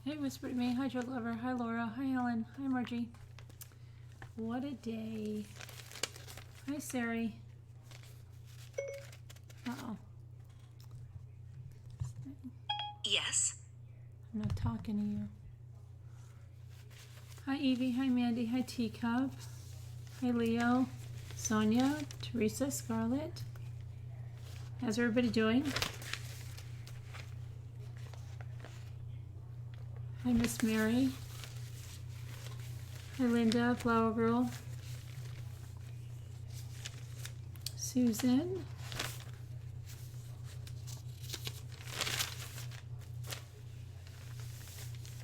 Hey, Whisper to Me. Hi, Joe Glover. Hi, Laura. Hi, Helen. Hi, Margie. What a day. Hi, Sari. Uh-oh. Yes. I'm not talking to you. Hi, Evie. Hi, Mandy. Hi, Teacup. Hi, Leo. Sonia. Teresa. Scarlett. How's everybody doing? Hi, Miss Mary. Hi, Linda. Flower Girl. Susan.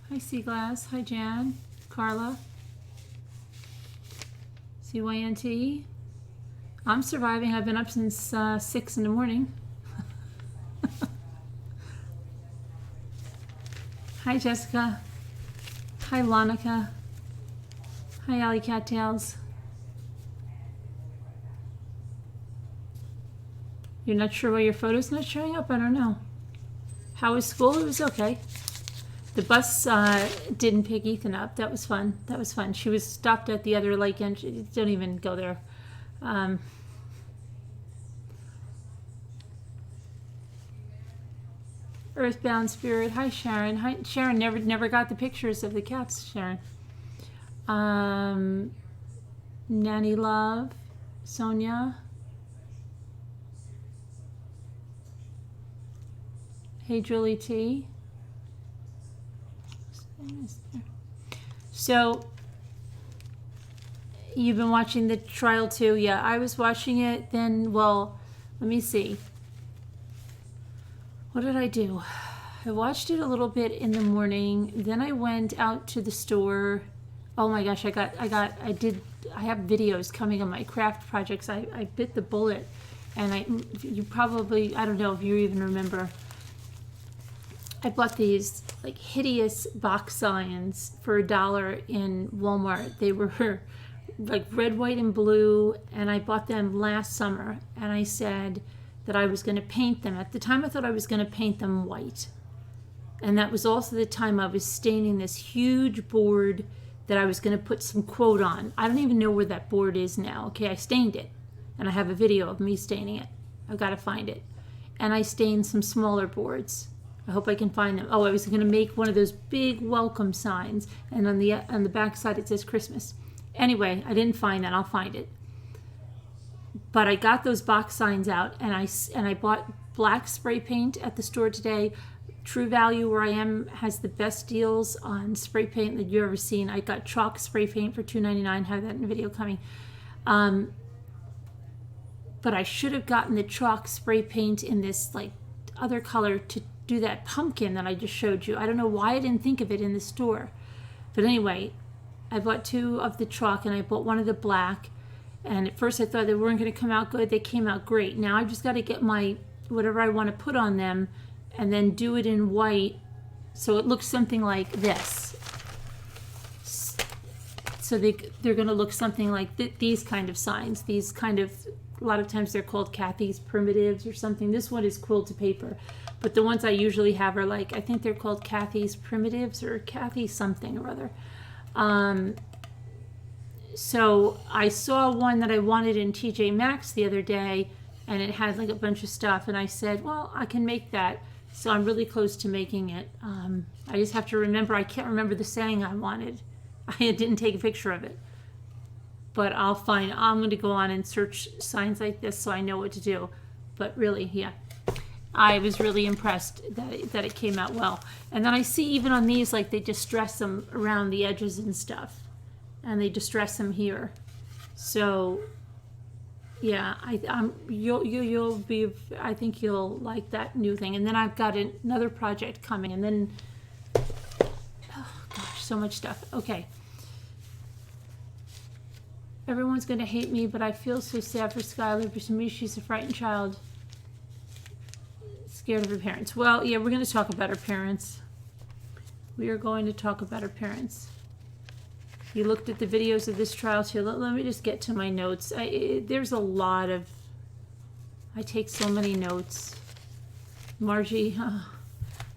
Hi, Seaglass. Hi, Jan. Carla. CYNT. I'm surviving. I've been up since 6 in the morning. Hi, Jessica. Hi, Lonica. Hi, Alley Cattails. You're not sure why your photo's not showing up? I don't know. How was school? It was okay. The bus didn't pick Ethan up. That was fun. That was fun. She was stopped at the other lake and don't even go there. Earthbound Spirit. Hi, Sharon. Hi, Sharon. Never got the pictures of the cats, Sharon. Nanny Love. Sonia. Hey, Julie T. So, you've been watching the trial too? Yeah, I was watching it. Then, well, let me see. What did I do? I watched it a little bit in the morning. Then I went out to the store. Oh my gosh, I have videos coming on my craft projects. I bit the bullet, and you probably, I don't know if you even remember. I bought these like hideous box signs for $1 in Walmart. They were like red, white, and blue, and I bought them last summer, and I said that I was going to paint them. At the time I thought I was going to paint them white, and that was also the time I was staining this huge board that I was going to put some quote on. I don't even know where that board is now. Okay, I stained it, and I have a video of me staining it. I've got to find it. And I stained some smaller boards. I hope I can find them. Oh, I was going to make one of those big welcome signs, and on the back side it says Christmas. Anyway, I didn't find that. I'll find it. But I got those box signs out, and I bought black spray paint at the store today. True Value, where I am, has the best deals on spray paint that you've ever seen. I got chalk spray paint for $2.99. Have that in the video coming. But I should have gotten the chalk spray paint in this like other color to do that pumpkin that I just showed you. I don't know why I didn't think of it in the store. But anyway, I bought 2 of the chalk and I bought 1 of the black. And at first I thought they weren't going to come out good. They came out great. Now I've just got to get my whatever I want to put on them and then do it in white so it looks something like this. So they're going to look something like these kind of signs. These kind of, a lot of times they're called Kathy's Primitives or something. This one is quill to paper. But the ones I usually have are like, I think they're called Kathy's Primitives or Kathy something or other. So I saw one that I wanted in TJ Maxx the other day, and it had like a bunch of stuff. And I said, well, I can make that. So I'm really close to making it. I just have to remember, I can't remember the saying I wanted. I didn't take a picture of it. But I'm going to go on and search signs like this so I know what to do. But really, yeah. I was really impressed that it came out well. And then I see even on these, like they distress them around the edges and stuff. And they distress them here. So, yeah, you'll be, I think you'll like that new thing. And then I've got another project coming. And then, oh gosh, so much stuff. Okay. Everyone's going to hate me, but I feel so sad for Skylar. For me, she's a frightened child. Scared of her parents. Well, yeah, we're going to talk about her parents. We are going to talk about her parents. You looked at the videos of this trial too. Let me just get to my notes. There's a lot of... I take so many notes. Margie,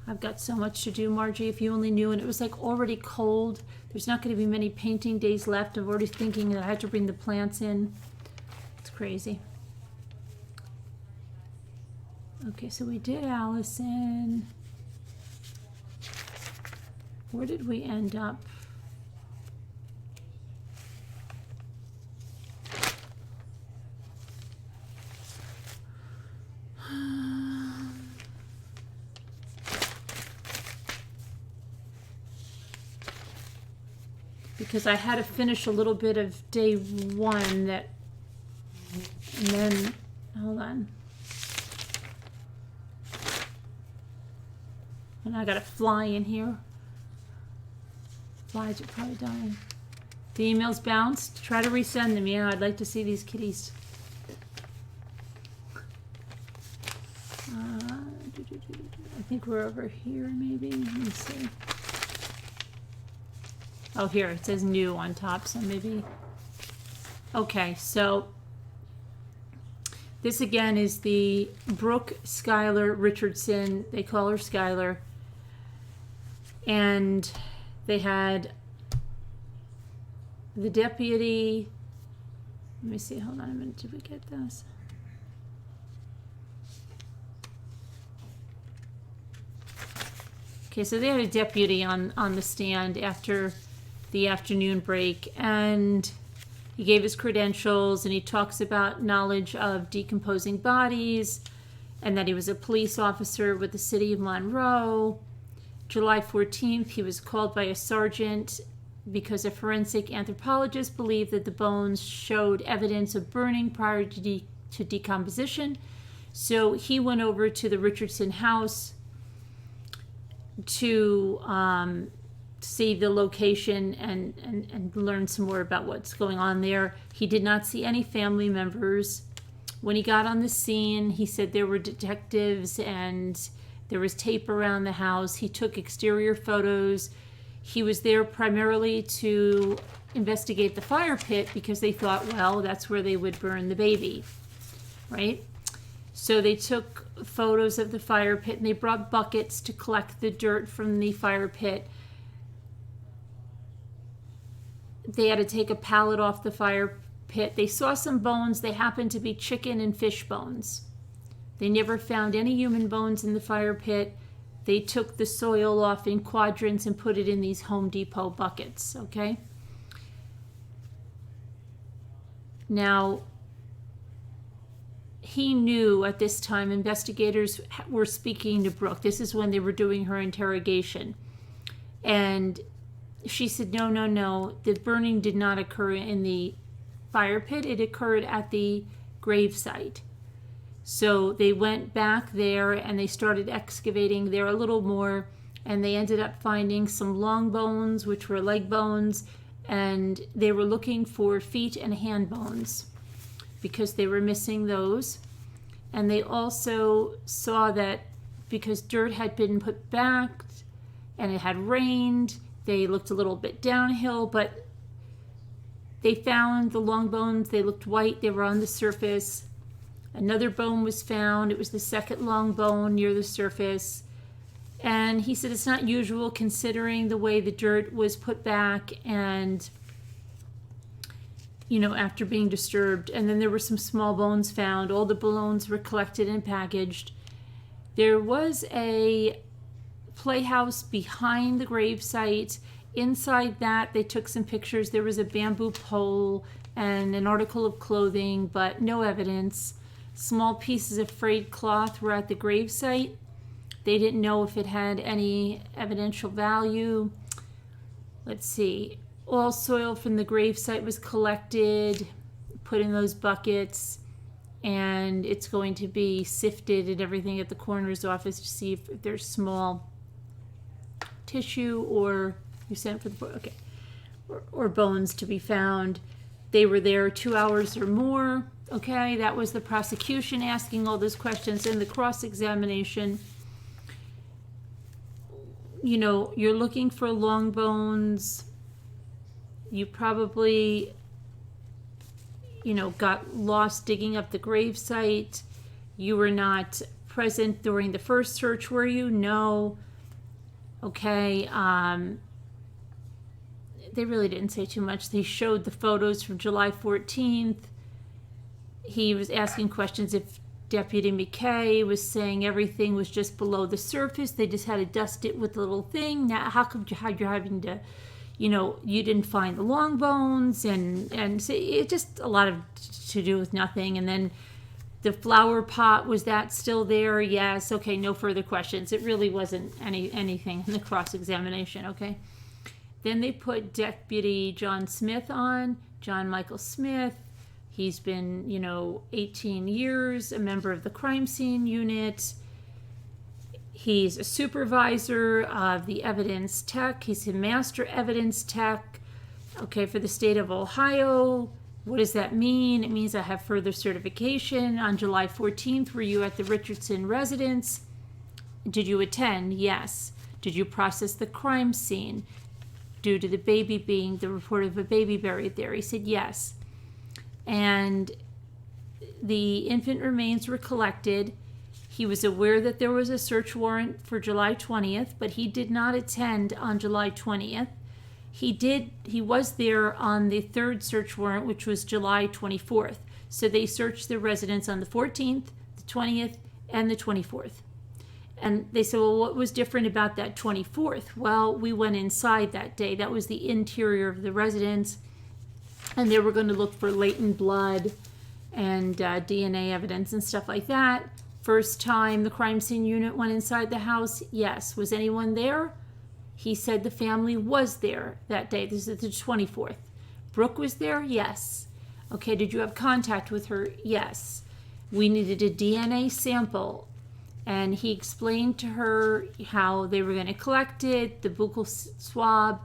I've got so much to do, Margie, if you only knew. And it was like already cold. There's not going to be many painting days left. I'm already thinking that I had to bring the plants in. It's crazy. Okay, so we did Allison. Where did we end up? Because I had to finish a little bit of day one that, and then, hold on. And I got a fly in here. Flies are probably dying. The emails bounced. Try to resend them. Yeah, I'd like to see these kitties. I think we're over here maybe. Let me see. Oh, here, it says new on top, so maybe. Okay, so this again is the Brooke Skylar Richardson. They call her Skylar. And they had the deputy. Let me see, hold on a minute, did we get this? Okay, so they had a deputy on the stand after the afternoon break, and he gave his credentials, and he talks about knowledge of decomposing bodies, and that he was a police officer with the city of Monroe. July 14th, he was called by a sergeant because a forensic anthropologist believed that the bones showed evidence of burning prior to decomposition. So he went over to the Richardson house to see the location and learn some more about what's going on there. He did not see any family members. When he got on the scene, he said there were detectives and there was tape around the house. He took exterior photos. He was there primarily to investigate the fire pit because they thought, well, that's where they would burn the baby, right? So they took photos of the fire pit and they brought buckets to collect the dirt from the fire pit. They had to take a pallet off the fire pit. They saw some bones. They happened to be chicken and fish bones. They never found any human bones in the fire pit. They took the soil off in quadrants and put it in these Home Depot buckets, okay? Now, he knew at this time investigators were speaking to Brooke. This is when they were doing her interrogation. And she said, no, the burning did not occur in the fire pit. It occurred at the grave site. So they went back there and they started excavating there a little more, and they ended up finding some long bones, which were leg bones, and they were looking for feet and hand bones because they were missing those. And they also saw that because dirt had been put back and it had rained, they looked a little bit downhill, but they found the long bones. They looked white. They were on the surface. Another bone was found. It was the second long bone near the surface. And he said it's not usual considering the way the dirt was put back and, after being disturbed. And then there were some small bones found. All the bones were collected and packaged. There was a playhouse behind the gravesite. Inside that, they took some pictures. There was a bamboo pole and an article of clothing, but no evidence. Small pieces of frayed cloth were at the gravesite. They didn't know if it had any evidential value. Let's see. All soil from the gravesite was collected, put in those buckets, and it's going to be sifted and everything at the coroner's office to see if there's small tissue or you sent for the okay, or bones to be found. They were there 2 hours or more. Okay, that was the prosecution asking all those questions in the cross-examination. You're looking for long bones. You probably, got lost digging up the gravesite. You were not present during the first search, were you? No. Okay, they really didn't say too much. They showed the photos from July 14th. He was asking questions if Deputy McKay was saying everything was just below the surface. They just had to dust it with a little thing. Now, how come you're having to, you didn't find the long bones, and so it just a lot of to do with nothing. And then the flower pot, was that still there? Yes. Okay, no further questions. It really wasn't anything in the cross-examination, okay? Then they put Deputy John Smith on, John Michael Smith. He's been, 18 years, a member of the crime scene unit. He's a supervisor of the evidence tech. He's a master evidence tech, okay, for the state of Ohio. What does that mean? It means I have further certification. On July 14th, were you at the Richardson residence? Did you attend? Yes. Did you process the crime scene due to the report of a baby buried there? He said yes. And the infant remains were collected. He was aware that there was a search warrant for July 20th, but he did not attend on July 20th. He was there on the third search warrant, which was July 24th. So they searched the residence on the 14th, the 20th, and the 24th. And they said, well, what was different about that 24th? Well, we went inside that day. That was the interior of the residence. And they were going to look for latent blood and DNA evidence and stuff like that. First time the crime scene unit went inside the house, yes. Was anyone there? He said the family was there that day. This is the 24th. Brooke was there? Yes. Okay, did you have contact with her? Yes. We needed a DNA sample. And he explained to her how they were going to collect it, the buccal swab,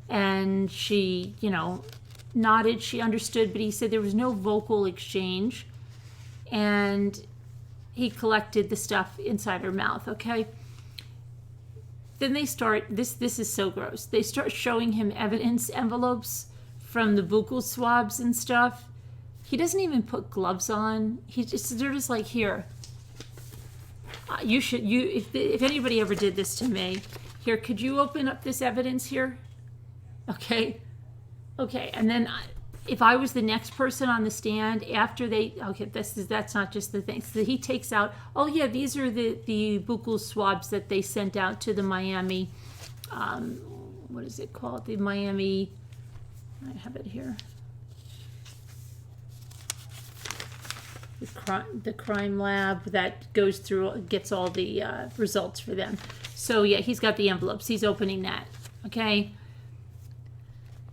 and she, nodded. She understood, but he said there was no vocal exchange. And he collected the stuff inside her mouth, okay? Then they start, this is so gross. They start showing him evidence envelopes from the buccal swabs and stuff. He doesn't even put gloves on. They're just like, here. If anybody ever did this to me, here, could you open up this evidence here? Okay. And then if I was the next person on the stand after that's not just the thing. So he takes out, oh yeah, these are the buccal swabs that they sent out to the Miami, what is it called? The Miami, I have it here. The crime lab that goes through, gets all the results for them. So yeah, he's got the envelopes. He's opening that. Okay.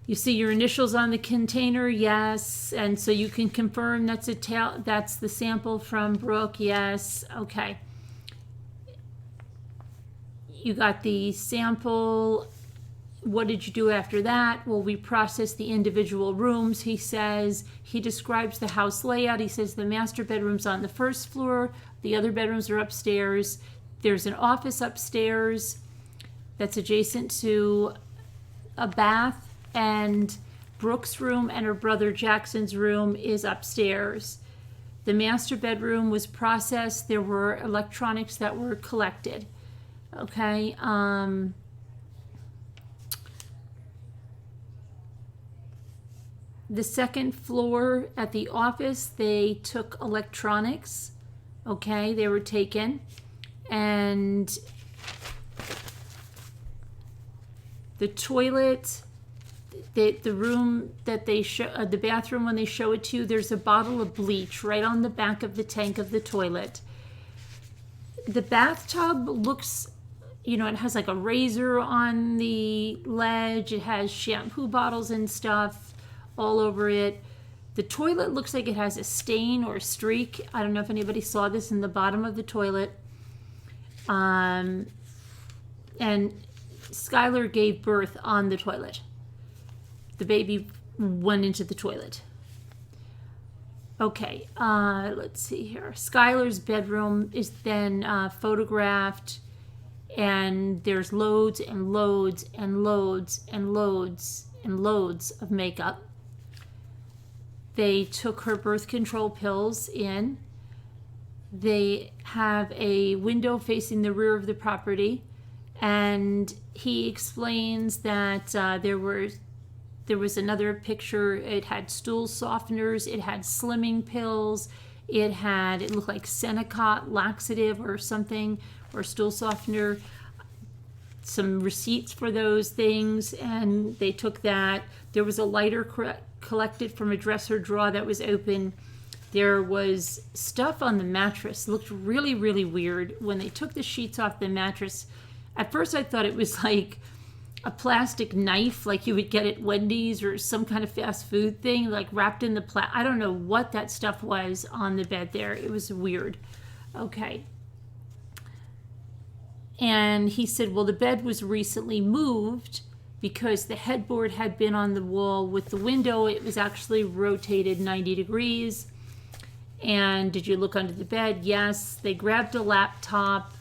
You see your initials on the container, yes, and so you can confirm that's the sample from Brooke, yes, okay. You got the sample. What did you do after that? Well, we processed the individual rooms, he says. He describes the house layout. He says the master bedroom's on the first floor. The other bedrooms are upstairs. There's an office upstairs that's adjacent to a bath. And Brooke's room and her brother Jackson's room is upstairs. The master bedroom was processed. There were electronics that were collected. Okay. The second floor at the office, they took electronics. Okay, they were taken. And the toilet, the room that they show, the bathroom when they show it to you, there's a bottle of bleach right on the back of the tank of the toilet. The bathtub looks, it has like a razor on the ledge. It has shampoo bottles and stuff all over it. The toilet looks like it has a stain or a streak. I don't know if anybody saw this in the bottom of the toilet. And Skylar gave birth on the toilet. The baby went into the toilet. Okay, let's see here. Skylar's bedroom is then photographed, and there's loads and loads and loads and loads and loads of makeup. They took her birth control pills in. They have a window facing the rear of the property. And he explains that there was another picture. It had stool softeners, it had slimming pills, it looked like Senecot laxative or something, or stool softener, some receipts for those things, and they took that. There was a lighter collected from a dresser drawer that was open. There was stuff on the mattress. It looked really, really weird. When they took the sheets off the mattress, at first I thought it was like a plastic knife, like you would get at Wendy's or some kind of fast food thing, like wrapped in the I don't know what that stuff was on the bed there. It was weird. Okay. And he said, well, the bed was recently moved because the headboard had been on the wall with the window. It was actually rotated 90 degrees. And did you look under the bed? Yes. They grabbed a laptop.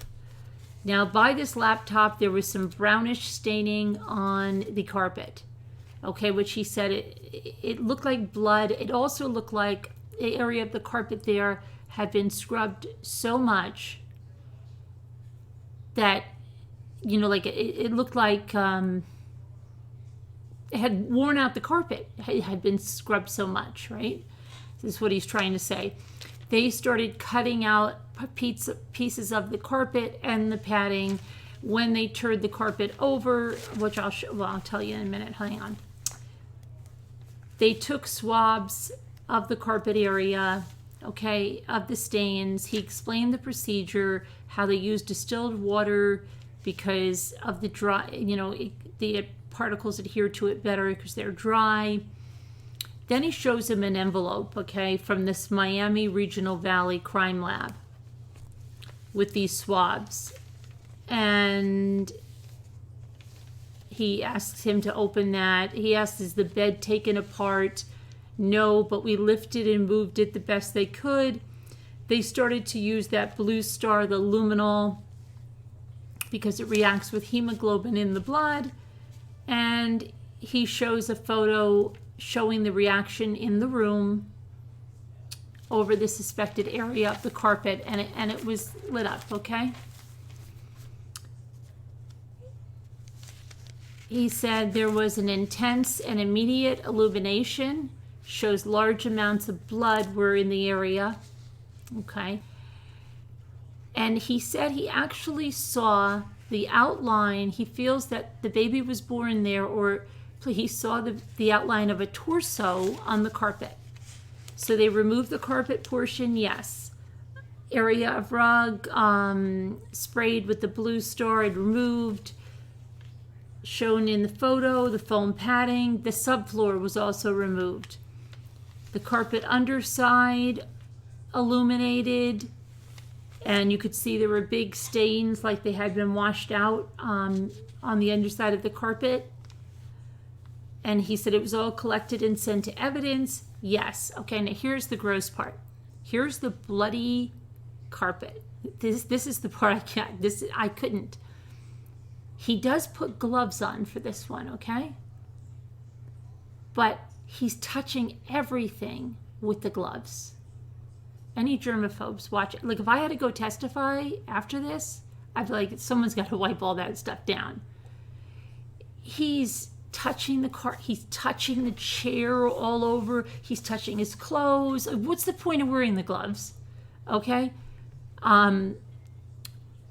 Now, by this laptop, there was some brownish staining on the carpet, okay, which he said it looked like blood. It also looked like the area of the carpet there had been scrubbed so much that, you know, like it looked like it had worn out the carpet. It had been scrubbed so much, right? This is what he's trying to say. They started cutting out pieces of the carpet and the padding when they turned the carpet over, which I'll tell you in a minute. Hang on. They took swabs of the carpet area, okay, of the stains. He explained the procedure, how they used distilled water because of the dry, you know, the particles adhere to it better because they're dry. Then he shows him an envelope, okay, from this Miami Regional Valley Crime Lab with these swabs. And he asks him to open that. He asks, is the bed taken apart? No, but we lifted and moved it the best they could. They started to use that blue star, the luminol, because it reacts with hemoglobin in the blood. And he shows a photo showing the reaction in the room over the suspected area of the carpet, and it was lit up, okay? He said there was an intense and immediate illumination, shows large amounts of blood were in the area, okay? And he said he actually saw the outline. He feels that the baby was born there, or he saw the outline of a torso on the carpet. So they removed the carpet portion, yes. Area of rug, sprayed with the blue star, and removed. Shown in the photo, the foam padding. The subfloor was also removed. The carpet underside illuminated, and you could see there were big stains like they had been washed out on the underside of the carpet. And he said it was all collected and sent to evidence. Yes. Okay, now here's the gross part. Here's the bloody carpet. This is the part I couldn't. He does put gloves on for this one, okay? But he's touching everything with the gloves. Any germaphobes watch it. Like, if I had to go testify after this, I'd be like, someone's got to wipe all that stuff down. He's touching the car. He's touching the chair all over. He's touching his clothes. What's the point of wearing the gloves? Okay?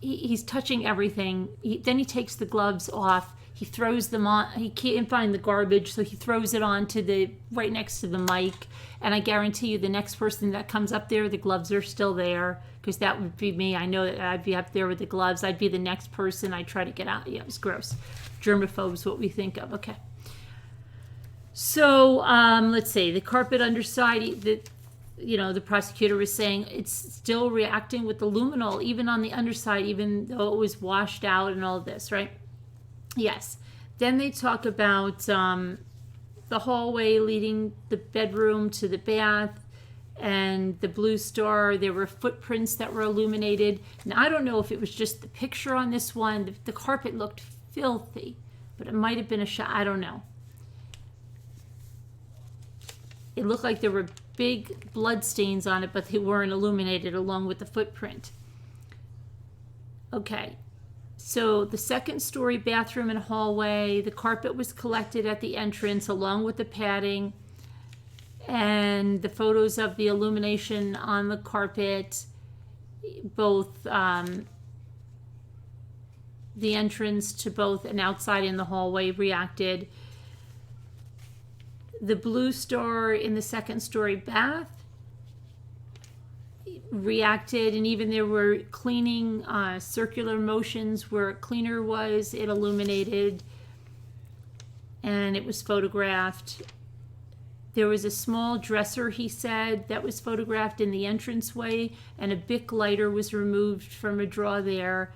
He's touching everything. Then he takes the gloves off. He throws them on. He can't find the garbage, so he throws it onto right next to the mic. And I guarantee you the next person that comes up there, the gloves are still there, because that would be me. I know that I'd be up there with the gloves. I'd be the next person. I'd try to get out. Yeah, it was gross. Germaphobes, what we think of. Okay. So let's see. The carpet underside, the prosecutor was saying it's still reacting with the luminol, even on the underside, even though it was washed out and all this, right? Yes. Then they talk about the hallway leading the bedroom to the bath and the blue star. There were footprints that were illuminated. Now, I don't know if it was just the picture on this one. The carpet looked filthy, but it might have been a shot. I don't know. It looked like there were big blood stains on it, but they weren't illuminated along with the footprint. Okay. So the second story bathroom and hallway, the carpet was collected at the entrance along with the padding and the photos of the illumination on the carpet, both the entrance to both and outside in the hallway reacted. The blue star in the second story bath reacted, and even there were cleaning circular motions where a cleaner was, it illuminated, and it was photographed. There was a small dresser, he said, that was photographed in the entranceway, and a Bic lighter was removed from a drawer there.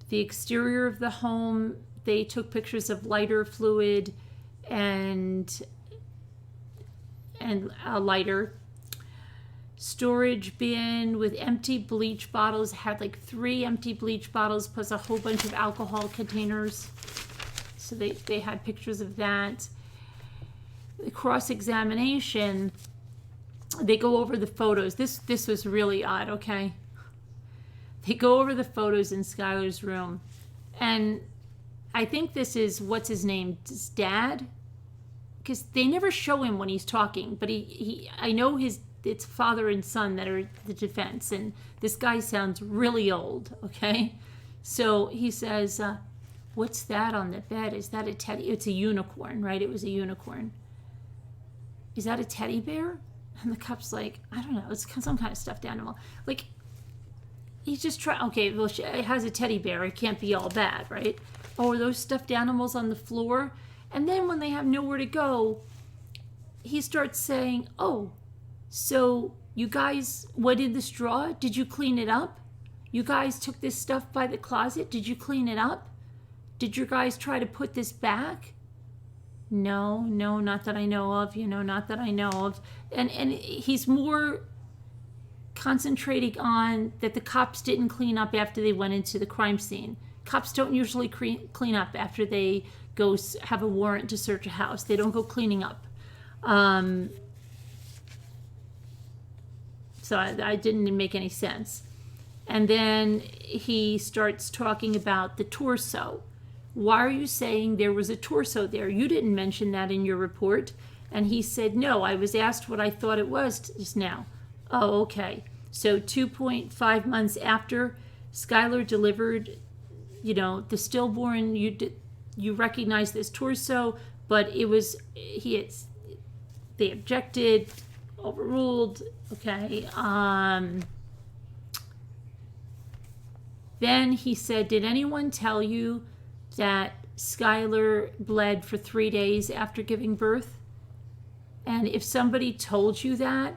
The exterior of the home, they took pictures of lighter fluid and a lighter. Storage bin with empty bleach bottles, had like 3 empty bleach bottles plus a whole bunch of alcohol containers. So they had pictures of that. The cross-examination, they go over the photos. This was really odd, okay? They go over the photos in Skylar's room. And I think this is, what's his name, his dad? Because they never show him when he's talking, but I know it's father and son that are the defense, and this guy sounds really old, okay? So he says, what's that on the bed? Is that a teddy? It's a unicorn, right? It was a unicorn. Is that a teddy bear? And the cop's like, I don't know, it's some kind of stuffed animal. Like, he's just trying, okay, well, it has a teddy bear, it can't be all bad, right? Oh, are those stuffed animals on the floor? And then when they have nowhere to go, he starts saying, oh, so you guys, what did this drawer? Did you clean it up? You guys took this stuff by the closet. Did you clean it up? Did you guys try to put this back? No, not that I know of, not that I know of. And he's more concentrating on that the cops didn't clean up after they went into the crime scene. Cops don't usually clean up after they go have a warrant to search a house. They don't go cleaning up. So I didn't make any sense. And then he starts talking about the torso. Why are you saying there was a torso there? You didn't mention that in your report. And he said, no, I was asked what I thought it was just now. Oh, okay. So 2.5 months after Skylar delivered, the stillborn, you recognize this torso, but it was, they objected, overruled, okay. Then he said, did anyone tell you that Skylar bled for 3 days after giving birth? And if somebody told you that,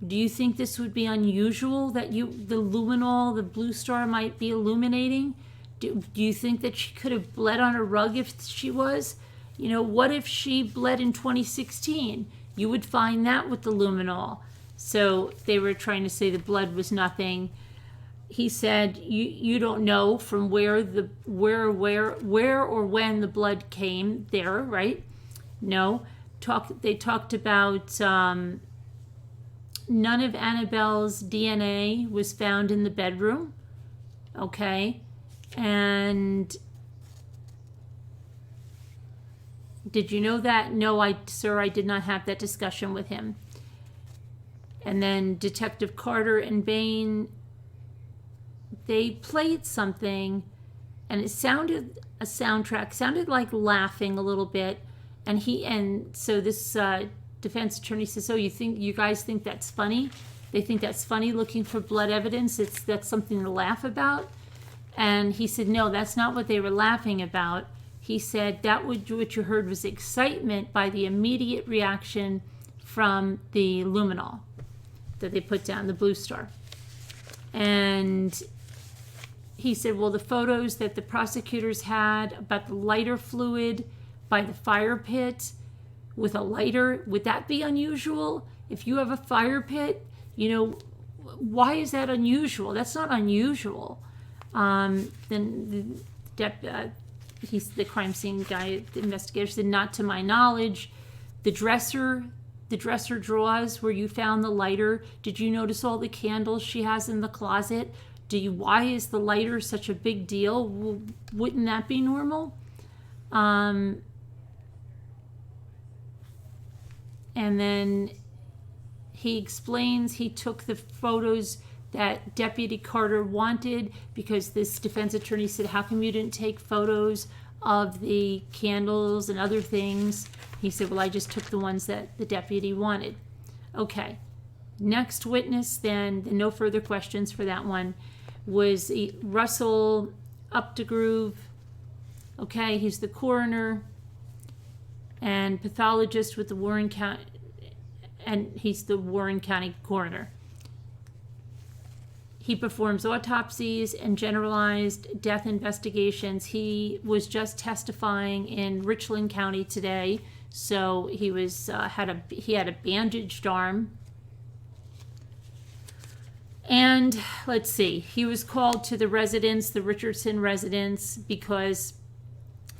do you think this would be unusual that the luminol, the blue star might be illuminating? Do you think that she could have bled on a rug if she was? What if she bled in 2016? You would find that with the luminol. So they were trying to say the blood was nothing. He said, you don't know from where or when the blood came there, right? No. They talked about none of Annabelle's DNA was found in the bedroom. Okay. And did you know that? No, sir, I did not have that discussion with him. And then Detective Carter and Bain, they played something, and it sounded like laughing a little bit. And so this defense attorney says, "Oh, you guys think that's funny? They think that's funny looking for blood evidence. That's something to laugh about." And he said, "No, that's not what they were laughing about." He said what you heard was excitement by the immediate reaction from the luminol that they put down, the blue star. And he said, well, the photos that the prosecutors had about the lighter fluid by the fire pit with a lighter, would that be unusual? If you have a fire pit, why is that unusual? That's not unusual. Then he's the crime scene guy, the investigator said, not to my knowledge. The dresser drawers where you found the lighter, did you notice all the candles she has in the closet? Why is the lighter such a big deal? Wouldn't that be normal? And then he explains he took the photos that Deputy Carter wanted because this defense attorney said, how come you didn't take photos of the candles and other things? He said, well, I just took the ones that the deputy wanted. Okay. Next witness, then, no further questions for that one, was Russell Updegrove. Okay, he's the coroner and pathologist with the Warren County, and he's the Warren County coroner. He performs autopsies and generalized death investigations. He was just testifying in Richland County today, so he was had a bandaged arm. And let's see, he was called to the residence, the Richardson residence, because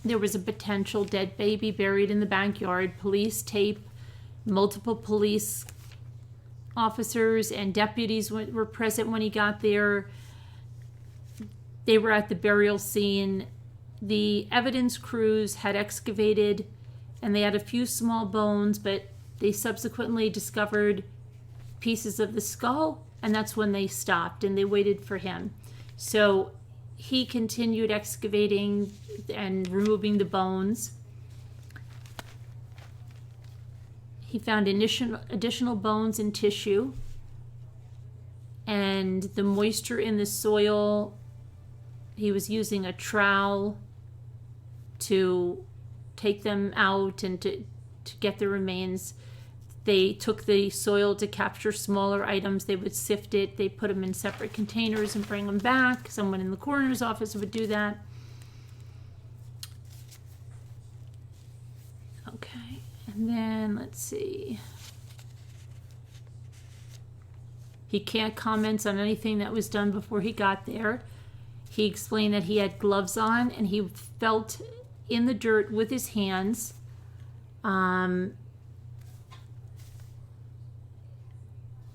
there was a potential dead baby buried in the backyard. Police tape, multiple police officers and deputies were present when he got there. They were at the burial scene. The evidence crews had excavated, and they had a few small bones, but they subsequently discovered pieces of the skull, and that's when they stopped and they waited for him. So he continued excavating and removing the bones. He found additional bones and tissue, and the moisture in the soil, he was using a trowel to take them out and to get the remains. They took the soil to capture smaller items. They would sift it. They put them in separate containers and bring them back. Someone in the coroner's office would do that. Okay, and then let's see. He can't comment on anything that was done before he got there. He explained that he had gloves on and he felt in the dirt with his hands.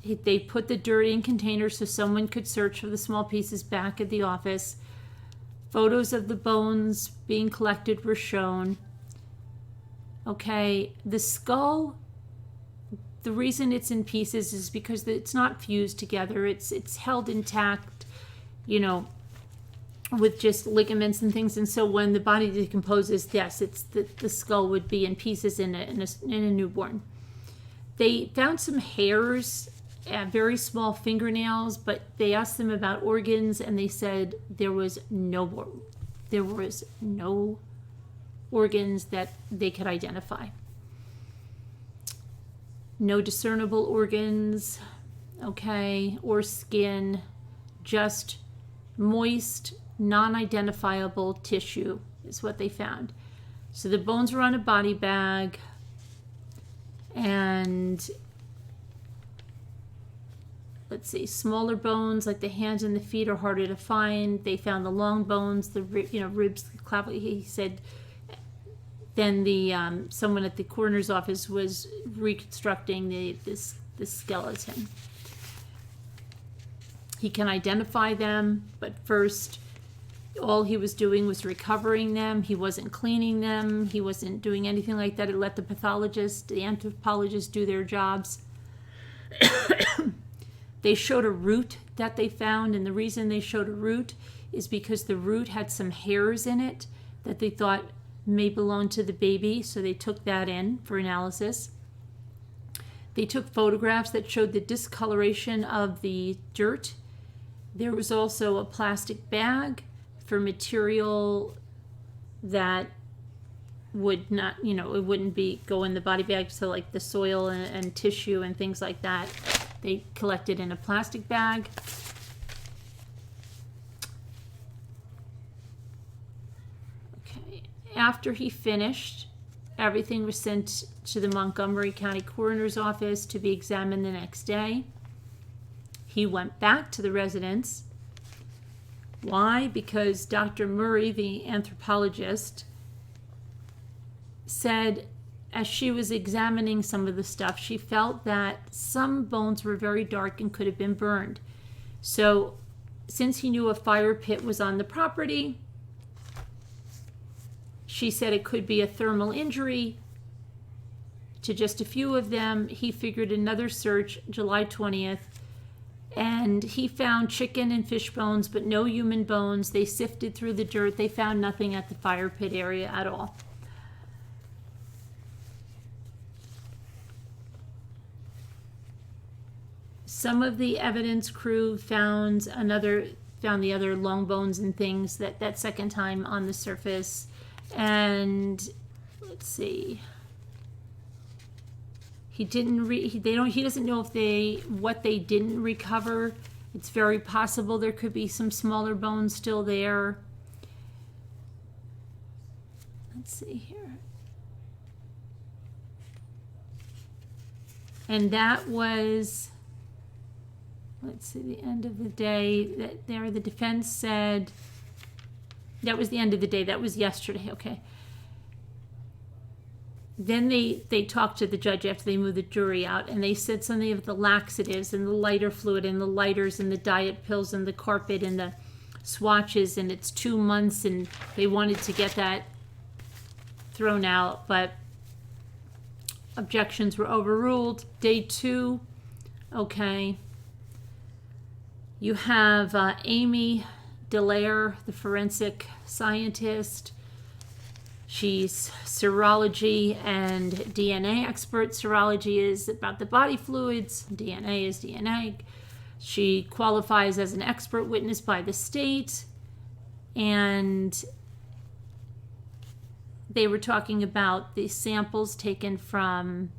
They put the dirt in containers so someone could search for the small pieces back at the office. Photos of the bones being collected were shown. Okay, the skull, the reason it's in pieces is because it's not fused together. It's held intact, with just ligaments and things. And so when the body decomposes, yes, the skull would be in pieces in a newborn. They found some hairs, very small fingernails, but they asked them about organs, and they said there was no organs that they could identify. No discernible organs, okay, or skin, just moist, non-identifiable tissue is what they found. So the bones were on a body bag, and let's see, smaller bones like the hands and the feet are harder to find. They found the long bones, the ribs, the clavicle. He said. Then the someone at the coroner's office was reconstructing the skeleton. He can identify them, but first, all he was doing was recovering them. He wasn't cleaning them. He wasn't doing anything like that. It let the pathologist, the anthropologist, do their jobs. They showed a root that they found, and the reason they showed a root is because the root had some hairs in it that they thought may belong to the baby, so they took that in for analysis. They took photographs that showed the discoloration of the dirt. There was also a plastic bag for material that would not, it wouldn't go in the body bag, so like the soil and tissue and things like that, they collected in a plastic bag. After he finished, everything was sent to the Montgomery County Coroner's Office to be examined the next day. He went back to the residence. Why? Because Dr. Murray, the anthropologist, said as she was examining some of the stuff, she felt that some bones were very dark and could have been burned. So since he knew a fire pit was on the property, she said it could be a thermal injury to just a few of them. He figured another search, July 20th, and he found chicken and fish bones, but no human bones. They sifted through the dirt. They found nothing at the fire pit area at all. Some of the evidence crew found the other long bones and things that second time on the surface. And let's see. He doesn't know what they didn't recover. It's very possible there could be some smaller bones still there. Let's see here. And that was, let's see, the end of the day. The defense said that was the end of the day. That was yesterday. Okay. Then they talked to the judge after they moved the jury out, and they said something of the laxatives and the lighter fluid and the lighters and the diet pills and the carpet and the swatches, and it's 2 months, and they wanted to get that thrown out, but objections were overruled. Day 2, okay. You have Amy Dallaire, the forensic scientist. She's serology and DNA expert. Serology is about the body fluids. DNA is DNA. She qualifies as an expert witness by the state. And they were talking about the samples taken from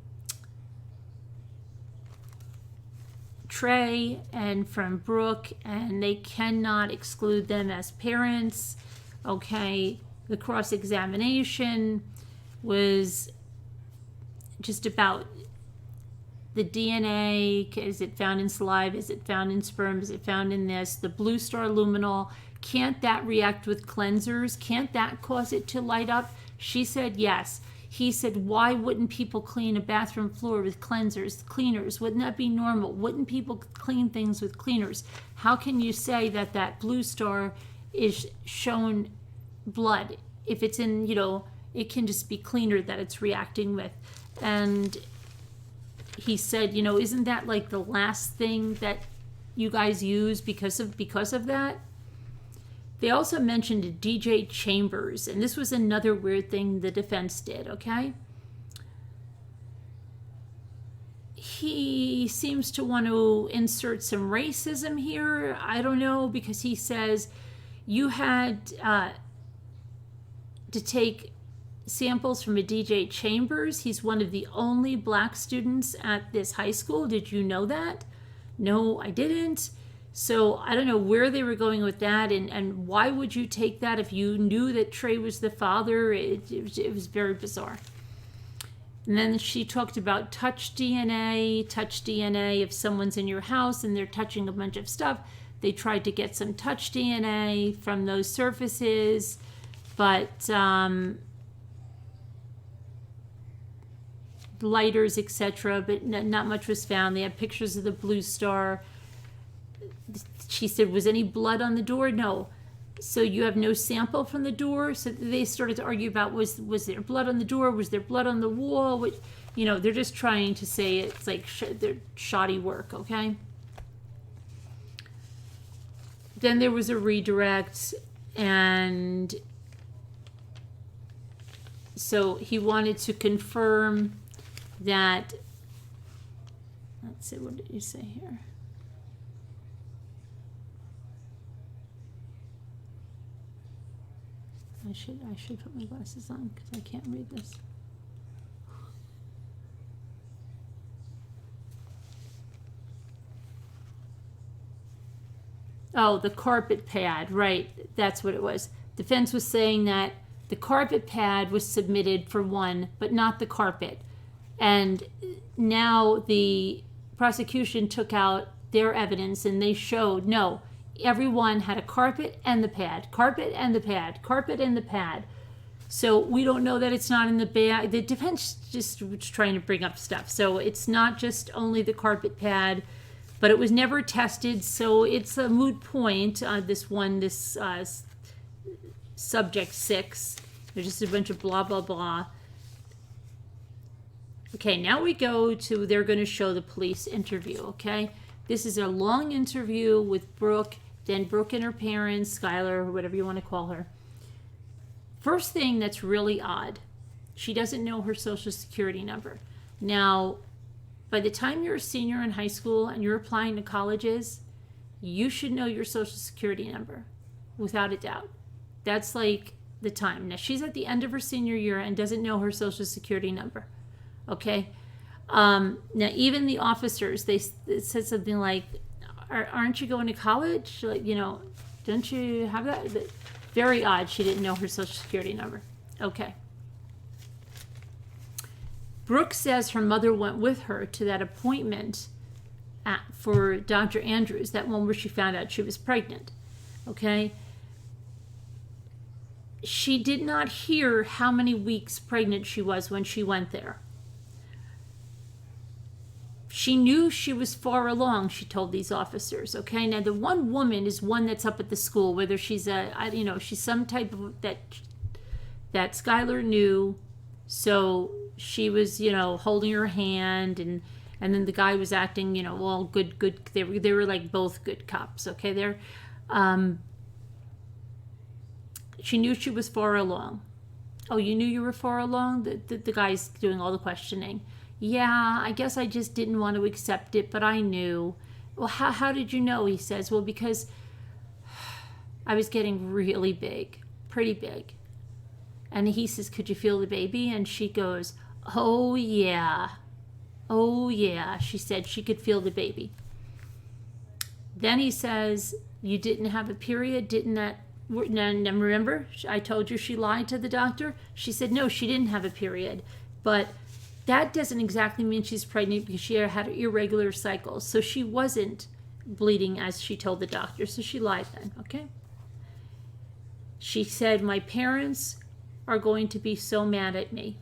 Trey and from Brooke, and they cannot exclude them as parents. Okay. The cross-examination was just about the DNA. Is it found in saliva? Is it found in sperm? Is it found in this? The Blue Star luminol, can't that react with cleansers? Can't that cause it to light up? She said yes. He said, why wouldn't people clean a bathroom floor with cleaners? Wouldn't that be normal? Wouldn't people clean things with cleaners? How can you say that Blue Star is shown blood if it's in, it can just be cleaner that it's reacting with? And he said, isn't that like the last thing that you guys use because of that? They also mentioned DJ Chambers, and this was another weird thing the defense did, okay? He seems to want to insert some racism here. I don't know, because he says you had to take samples from a DJ Chambers. He's one of the only black students at this high school. Did you know that? No, I didn't. So I don't know where they were going with that, and why would you take that if you knew that Trey was the father? It was very bizarre. And then she talked about touch DNA if someone's in your house and they're touching a bunch of stuff. They tried to get some touch DNA from those surfaces, but lighters, etc., but not much was found. They had pictures of the Blue Star. She said, was any blood on the door? No. So you have no sample from the door? So they started to argue about, was there blood on the door? Was there blood on the wall? Which, they're just trying to say it's like they're shoddy work, okay? Then there was a redirect, and so he wanted to confirm that, let's see, what did you say here? I should put my glasses on because I can't read this. Oh, the carpet pad, right. That's what it was. Defense was saying that the carpet pad was submitted for one, but not the carpet. And now the prosecution took out their evidence and they showed, no, everyone had a carpet and the pad, carpet and the pad, carpet and the pad. So we don't know that it's not in the bag. The defense just was trying to bring up stuff. So it's not just only the carpet pad. but it was never tested, so it's a moot point. This subject 6, there's just a bunch of blah blah blah. Okay, now we go to, they're going to show the police interview. Okay, this is a long interview with Brooke, then Brooke and her parents, Skylar, or whatever you want to call her. First thing that's really odd, she doesn't know her social security number. Now, by the time you're a senior in high school and you're applying to colleges, you should know your social security number, without a doubt. That's like the time. Now, she's at the end of her senior year and doesn't know her social security number. Okay? Now, even the officers, it said something like, aren't you going to college? Like, don't you have that? But very odd. She didn't know her social security number. Okay. Brooke says her mother went with her to that appointment for Dr. Andrews, that one where she found out she was pregnant. Okay? She did not hear how many weeks pregnant she was when she went there. She knew she was far along, she told these officers. Okay? Now, the one woman is one that's up at the school, whether she's she's some type of that Skylar knew. So she was, holding her hand, and then the guy was acting, all good. They were like both good cops. Okay, she knew she was far along. Oh, you knew you were far along? The guy's doing all the questioning. Yeah, I guess I just didn't want to accept it, but I knew. Well, how did you know? He says, well, because I was getting really big, pretty big. And he says, could you feel the baby? And she goes, oh yeah. Oh yeah. She said she could feel the baby. Then he says, you didn't have a period? Didn't that, now remember, I told you she lied to the doctor? She said, no, she didn't have a period. But that doesn't exactly mean she's pregnant, because she had irregular cycles. So she wasn't bleeding as she told the doctor. So she lied then, okay? She said, my parents are going to be so mad at me.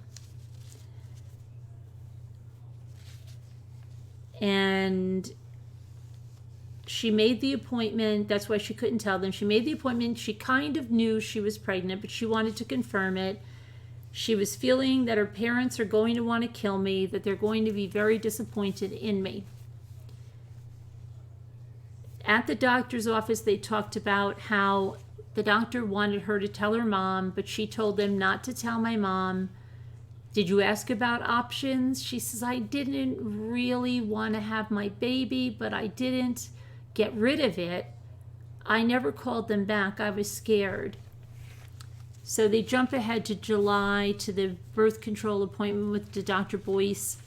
And she made the appointment. That's why she couldn't tell them. She made the appointment. She kind of knew she was pregnant, but she wanted to confirm it. She was feeling that her parents are going to want to kill me, that they're going to be very disappointed in me. At the doctor's office, they talked about how the doctor wanted her to tell her mom, but she told them not to tell my mom. Did you ask about options? She says, I didn't really want to have my baby, but I didn't get rid of it. I never called them back. I was scared. So they jump ahead to July, to the birth control appointment with Dr. Boyce.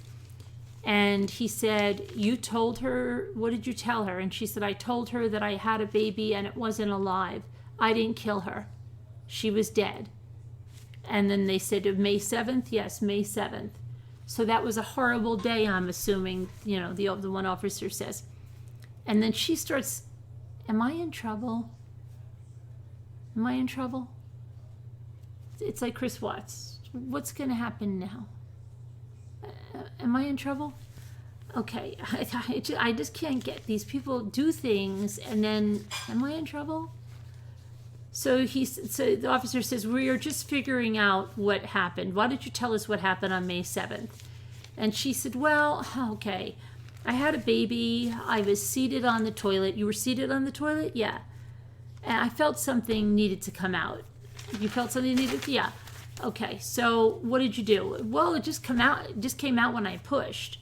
And he said, you told her, what did you tell her? And she said, I told her that I had a baby and it wasn't alive. I didn't kill her. She was dead. And then they said, May 7th? Yes, May 7th. So that was a horrible day, I'm assuming, the one officer says. And then she starts, am I in trouble? Am I in trouble? It's like Chris Watts. What's going to happen now? Am I in trouble? Okay, I just can't get these people do things and then, am I in trouble? So the officer says, we are just figuring out what happened. Why did you tell us what happened on May 7th? And she said, well, okay, I had a baby. I was seated on the toilet. You were seated on the toilet? Yeah. And I felt something needed to come out. You felt something needed? Yeah. Okay, so what did you do? Well, it just came out when I pushed.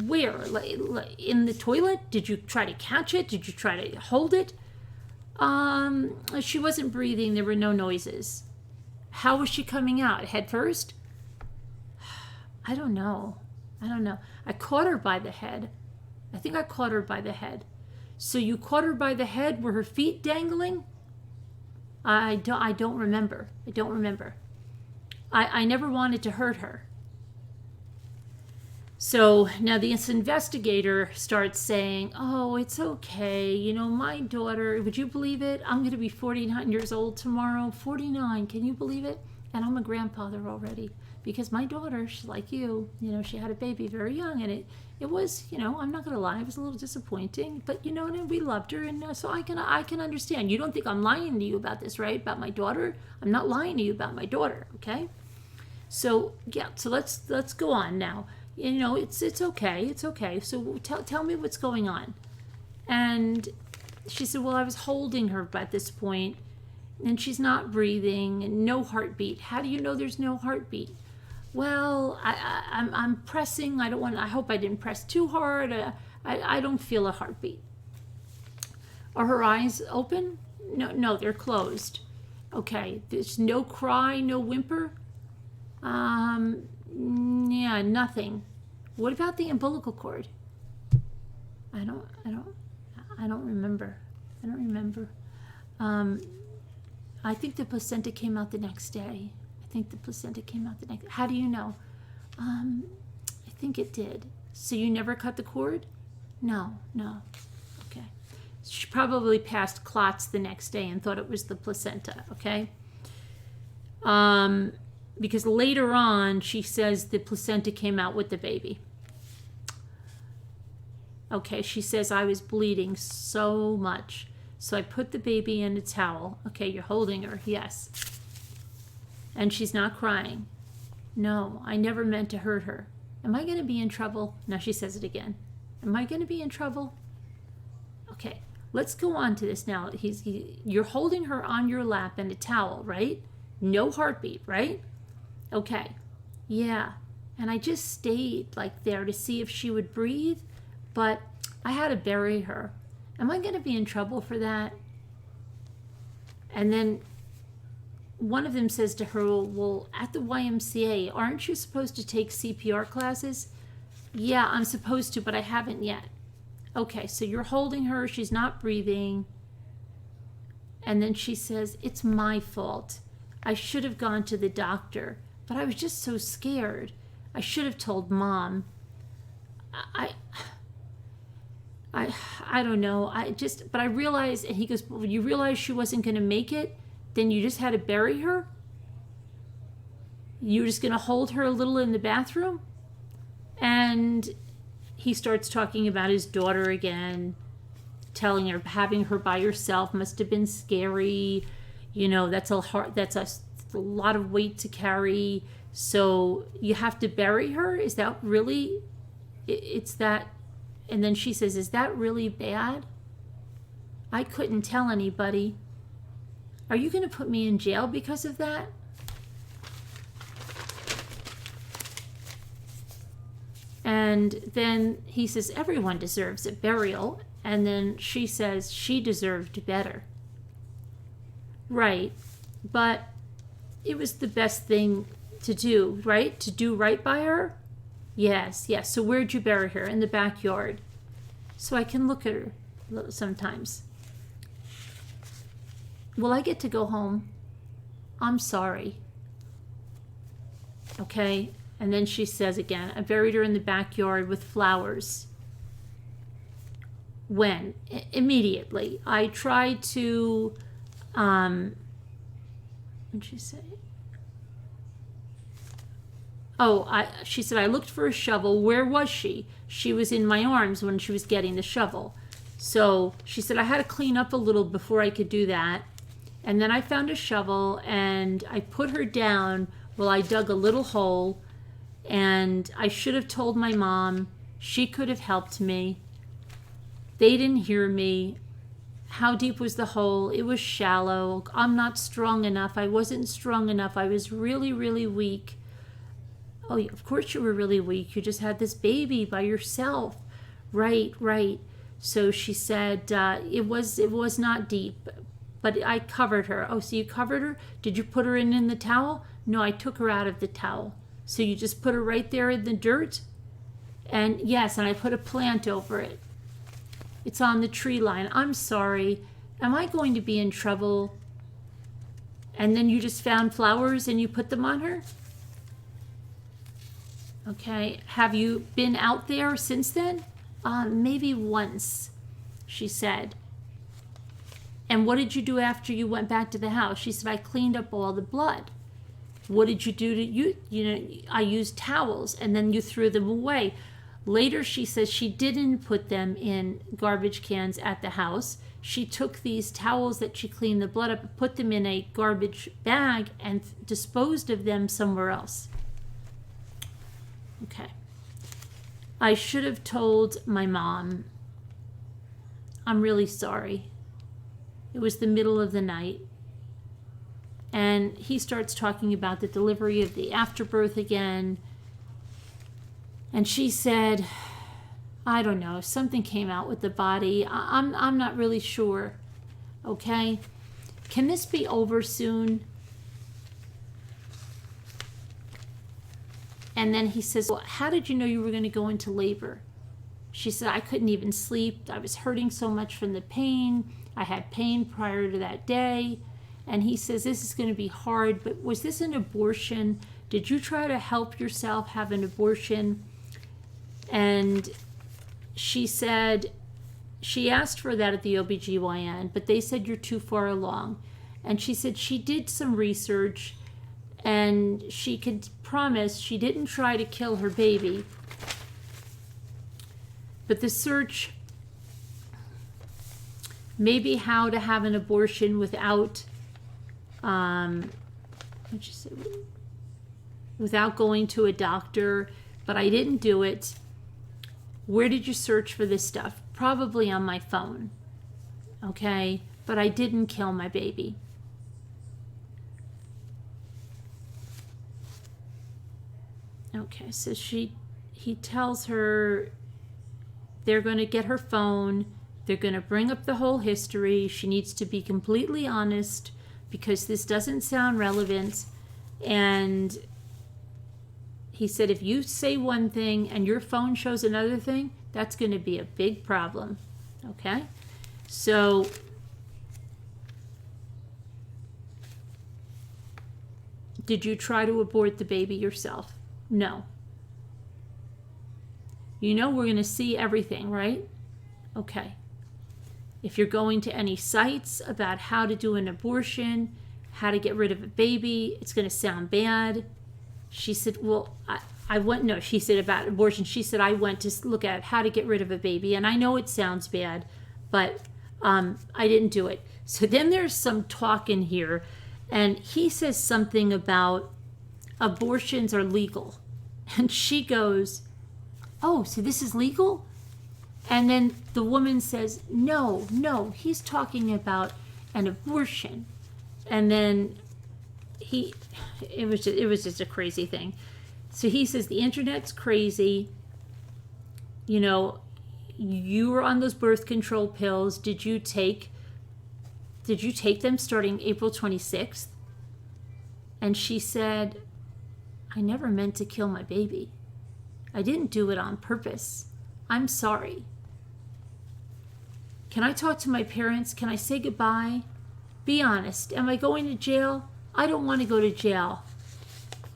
Where? Like in the toilet? Did you try to catch it? Did you try to hold it? She wasn't breathing. There were no noises. How was she coming out? Head first? I don't know. I caught her by the head. I think I caught her by the head. So you caught her by the head? Were her feet dangling? I don't remember. I never wanted to hurt her. So now this investigator starts saying, oh, it's okay. My daughter, would you believe it? I'm going to be 49 years old tomorrow. 49, can you believe it? And I'm a grandfather already, because my daughter, she's like you, she had a baby very young, and it was, I'm not gonna lie, it was a little disappointing, but and we loved her, and so I can understand. You don't think I'm lying to you about this, right? About my daughter? I'm not lying to you about my daughter, okay? So yeah, so let's go on now. It's okay, it's okay. So tell me what's going on. And she said, well, I was holding her at this point, and she's not breathing, and no heartbeat. How do you know there's no heartbeat? Well, I'm pressing. I hope I didn't press too hard. I don't feel a heartbeat. Are her eyes open? No, they're closed. Okay, there's no cry, no whimper. Yeah, nothing. What about the umbilical cord? I don't remember. I don't remember. I think the placenta came out the next day. How do you know? I think it did. So you never cut the cord? No. Okay. She probably passed clots the next day and thought it was the placenta, okay? Because later on, she says the placenta came out with the baby. Okay, she says, I was bleeding so much. So I put the baby in a towel. Okay, you're holding her, yes. And she's not crying. No, I never meant to hurt her. Am I going to be in trouble? Now she says it again. Am I going to be in trouble? Okay, let's go on to this now. You're holding her on your lap in a towel, right? No heartbeat, right? Okay, yeah. And I just stayed like there to see if she would breathe, but I had to bury her. Am I going to be in trouble for that? And then one of them says to her, well, at the YMCA, aren't you supposed to take CPR classes? Yeah, I'm supposed to, but I haven't yet. Okay, so you're holding her, she's not breathing. And then she says, it's my fault. I should have gone to the doctor, but I was just so scared. I should have told Mom. I don't know. But I realized, and he goes, well, you realized she wasn't going to make it? Then you just had to bury her? You were just going to hold her a little in the bathroom? And he starts talking about his daughter again, telling her having her by herself must have been scary. That's a lot of weight to carry. So you have to bury her? Is that really, it's that? And then she says, is that really bad? I couldn't tell anybody. Are you going to put me in jail because of that? And then he says, everyone deserves a burial. And then she says she deserved better. Right. But it was the best thing to do, right? To do right by her? Yes. So where'd you bury her? In the backyard. So I can look at her sometimes. Will I get to go home? I'm sorry. Okay. And then she says again, I buried her in the backyard with flowers. When? Immediately. I tried to, what'd she say? She said, I looked for a shovel. Where was she? She was in my arms when she was getting the shovel. So she said, I had to clean up a little before I could do that. And then I found a shovel and I put her down while I dug a little hole. And I should have told my mom. She could have helped me. They didn't hear me. How deep was the hole? It was shallow. I'm not strong enough. I wasn't strong enough. I was really, really weak. Oh, of course you were really weak. You just had this baby by yourself. Right. So she said, it was not deep, but I covered her. Oh, so you covered her? Did you put her in the towel? No, I took her out of the towel. So you just put her right there in the dirt? And yes, and I put a plant over it. It's on the tree line. I'm sorry. Am I going to be in trouble? And then you just found flowers and you put them on her? Okay. Have you been out there since then? Maybe once, she said. And what did you do after you went back to the house? She said, I cleaned up all the blood. What did you do to you? I used towels, and then you threw them away. Later, she says she didn't put them in garbage cans at the house. She took these towels that she cleaned the blood up, put them in a garbage bag, and disposed of them somewhere else. Okay. I should have told my mom. I'm really sorry. It was the middle of the night. And he starts talking about the delivery of the afterbirth again. And she said, I don't know, something came out with the body. I'm not really sure. Okay? Can this be over soon? And then he says, well, how did you know you were going to go into labor? She said, I couldn't even sleep. I was hurting so much from the pain. I had pain prior to that day. And he says, this is going to be hard, but was this an abortion? Did you try to help yourself have an abortion? And she said, she asked for that at the OBGYN, but they said you're too far along. And she said she did some research, and she could promise she didn't try to kill her baby. But the search, maybe how to have an abortion without without going to a doctor, but I didn't do it. Where did you search for this stuff? Probably on my phone. Okay, but I didn't kill my baby. Okay, so he tells her they're going to get her phone. They're going to bring up the whole history. She needs to be completely honest because this doesn't sound relevant. And he said, if you say one thing and your phone shows another thing, that's going to be a big problem. Okay? So did you try to abort the baby yourself? No. You know we're going to see everything, right? Okay. If you're going to any sites about how to do an abortion, how to get rid of a baby, it's going to sound bad. She said, well, I went, no, she said about abortion. She said, I went to look at how to get rid of a baby. And I know it sounds bad, but I didn't do it. So then there's some talk in here. And he says something about abortions are legal. And she goes, oh, so this is legal? And then the woman says, no, he's talking about an abortion. And then it was just a crazy thing. So he says, the internet's crazy. You know, you were on those birth control pills. Did you take them starting April 26th? And she said, I never meant to kill my baby. I didn't do it on purpose. I'm sorry. Can I talk to my parents? Can I say goodbye? Be honest. Am I going to jail? I don't want to go to jail.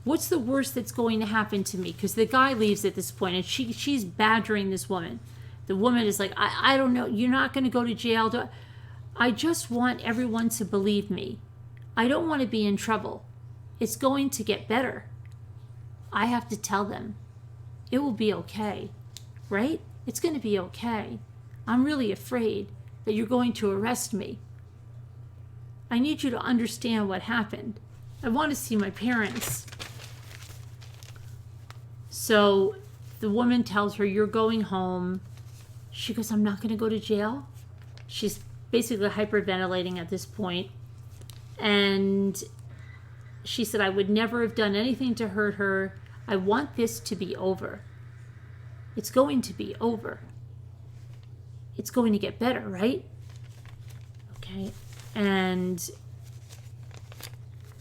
What's the worst that's going to happen to me? Because the guy leaves at this point, and she's badgering this woman. The woman is like, I don't know. You're not going to go to jail. I just want everyone to believe me. I don't want to be in trouble. It's going to get better. I have to tell them. It will be okay, right? It's going to be okay. I'm really afraid that you're going to arrest me. I need you to understand what happened. I want to see my parents. So the woman tells her, you're going home. She goes, I'm not going to go to jail. She's basically hyperventilating at this point. And she said, I would never have done anything to hurt her. I want this to be over. It's going to be over. It's going to get better, right? Okay. And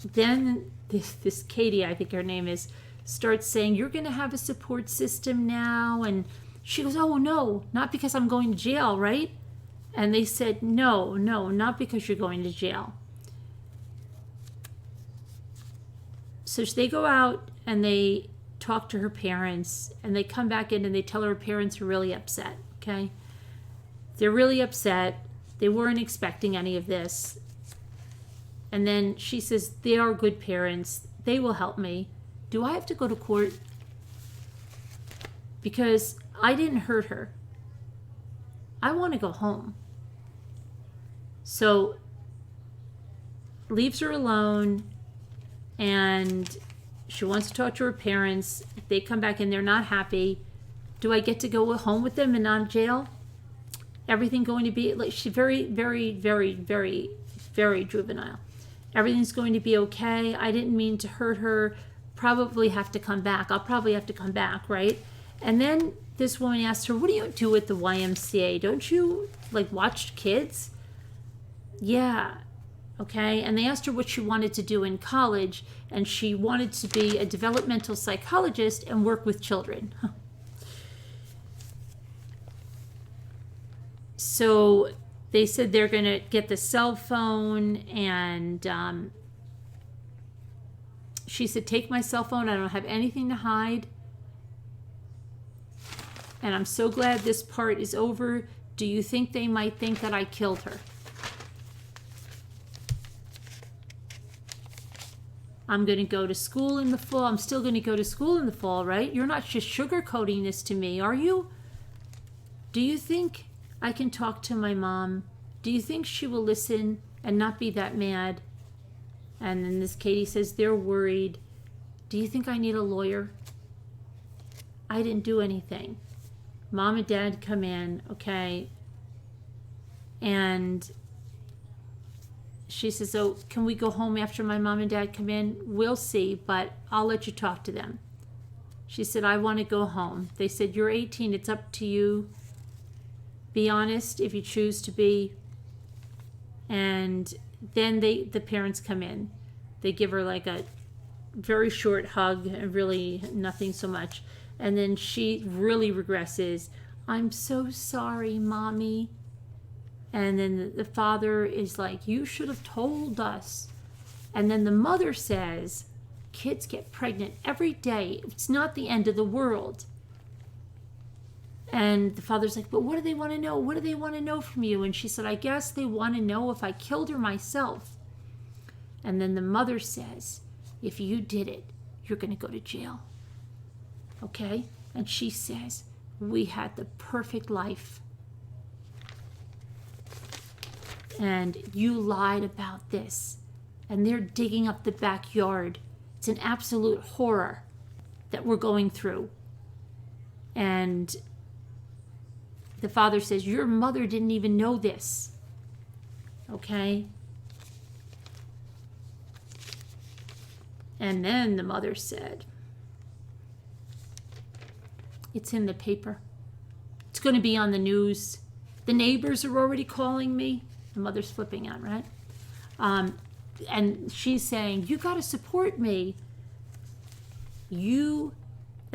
then this Katie, I think her name is, starts saying, you're going to have a support system now. And she goes, oh, no, not because I'm going to jail, right? And they said, no, not because you're going to jail. So they go out and they talk to her parents, and they come back in and they tell her parents are really upset, okay? They're really upset. They weren't expecting any of this. And then she says, they are good parents. They will help me. Do I have to go to court? Because I didn't hurt her. I want to go home. So leaves her alone, and she wants to talk to her parents. They come back and they're not happy. Do I get to go home with them and not jail? Everything going to be like, she's very, very, very, very, very juvenile. Everything's going to be okay. I didn't mean to hurt her. Probably have to come back. I'll probably have to come back, right? And then this woman asked her, what do you do at the YMCA? Don't you like watch kids? Yeah. Okay. And they asked her what she wanted to do in college, and she wanted to be a developmental psychologist and work with children. So they said they're going to get the cell phone, and she said, take my cell phone. I don't have anything to hide. And I'm so glad this part is over. Do you think they might think that I killed her? I'm going to go to school in the fall. I'm still going to go to school in the fall, right? You're not just sugarcoating this to me, are you? Do you think I can talk to my mom? Do you think she will listen and not be that mad? And then this Katie says they're worried. Do you think I need a lawyer? I didn't do anything. Mom and Dad come in, okay? And she says, oh, can we go home after my mom and dad come in? We'll see, but I'll let you talk to them. She said, I want to go home. They said, you're 18. It's up to you. Be honest if you choose to be. And then the parents come in. They give her like a very short hug and really nothing so much. And then she really regresses. I'm so sorry, Mommy. And then the father is like, you should have told us. And then the mother says, kids get pregnant every day. It's not the end of the world. And the father's like, but what do they want to know? What do they want to know from you? And she said, I guess they want to know if I killed her myself. And then the mother says, if you did it, you're going to go to jail. Okay? And she says, we had the perfect life. And you lied about this. And they're digging up the backyard. It's an absolute horror that we're going through. And the father says, your mother didn't even know this. Okay? And then the mother said, it's in the paper. It's going to be on the news. The neighbors are already calling me. The mother's flipping out, right? And she's saying, you got to support me. And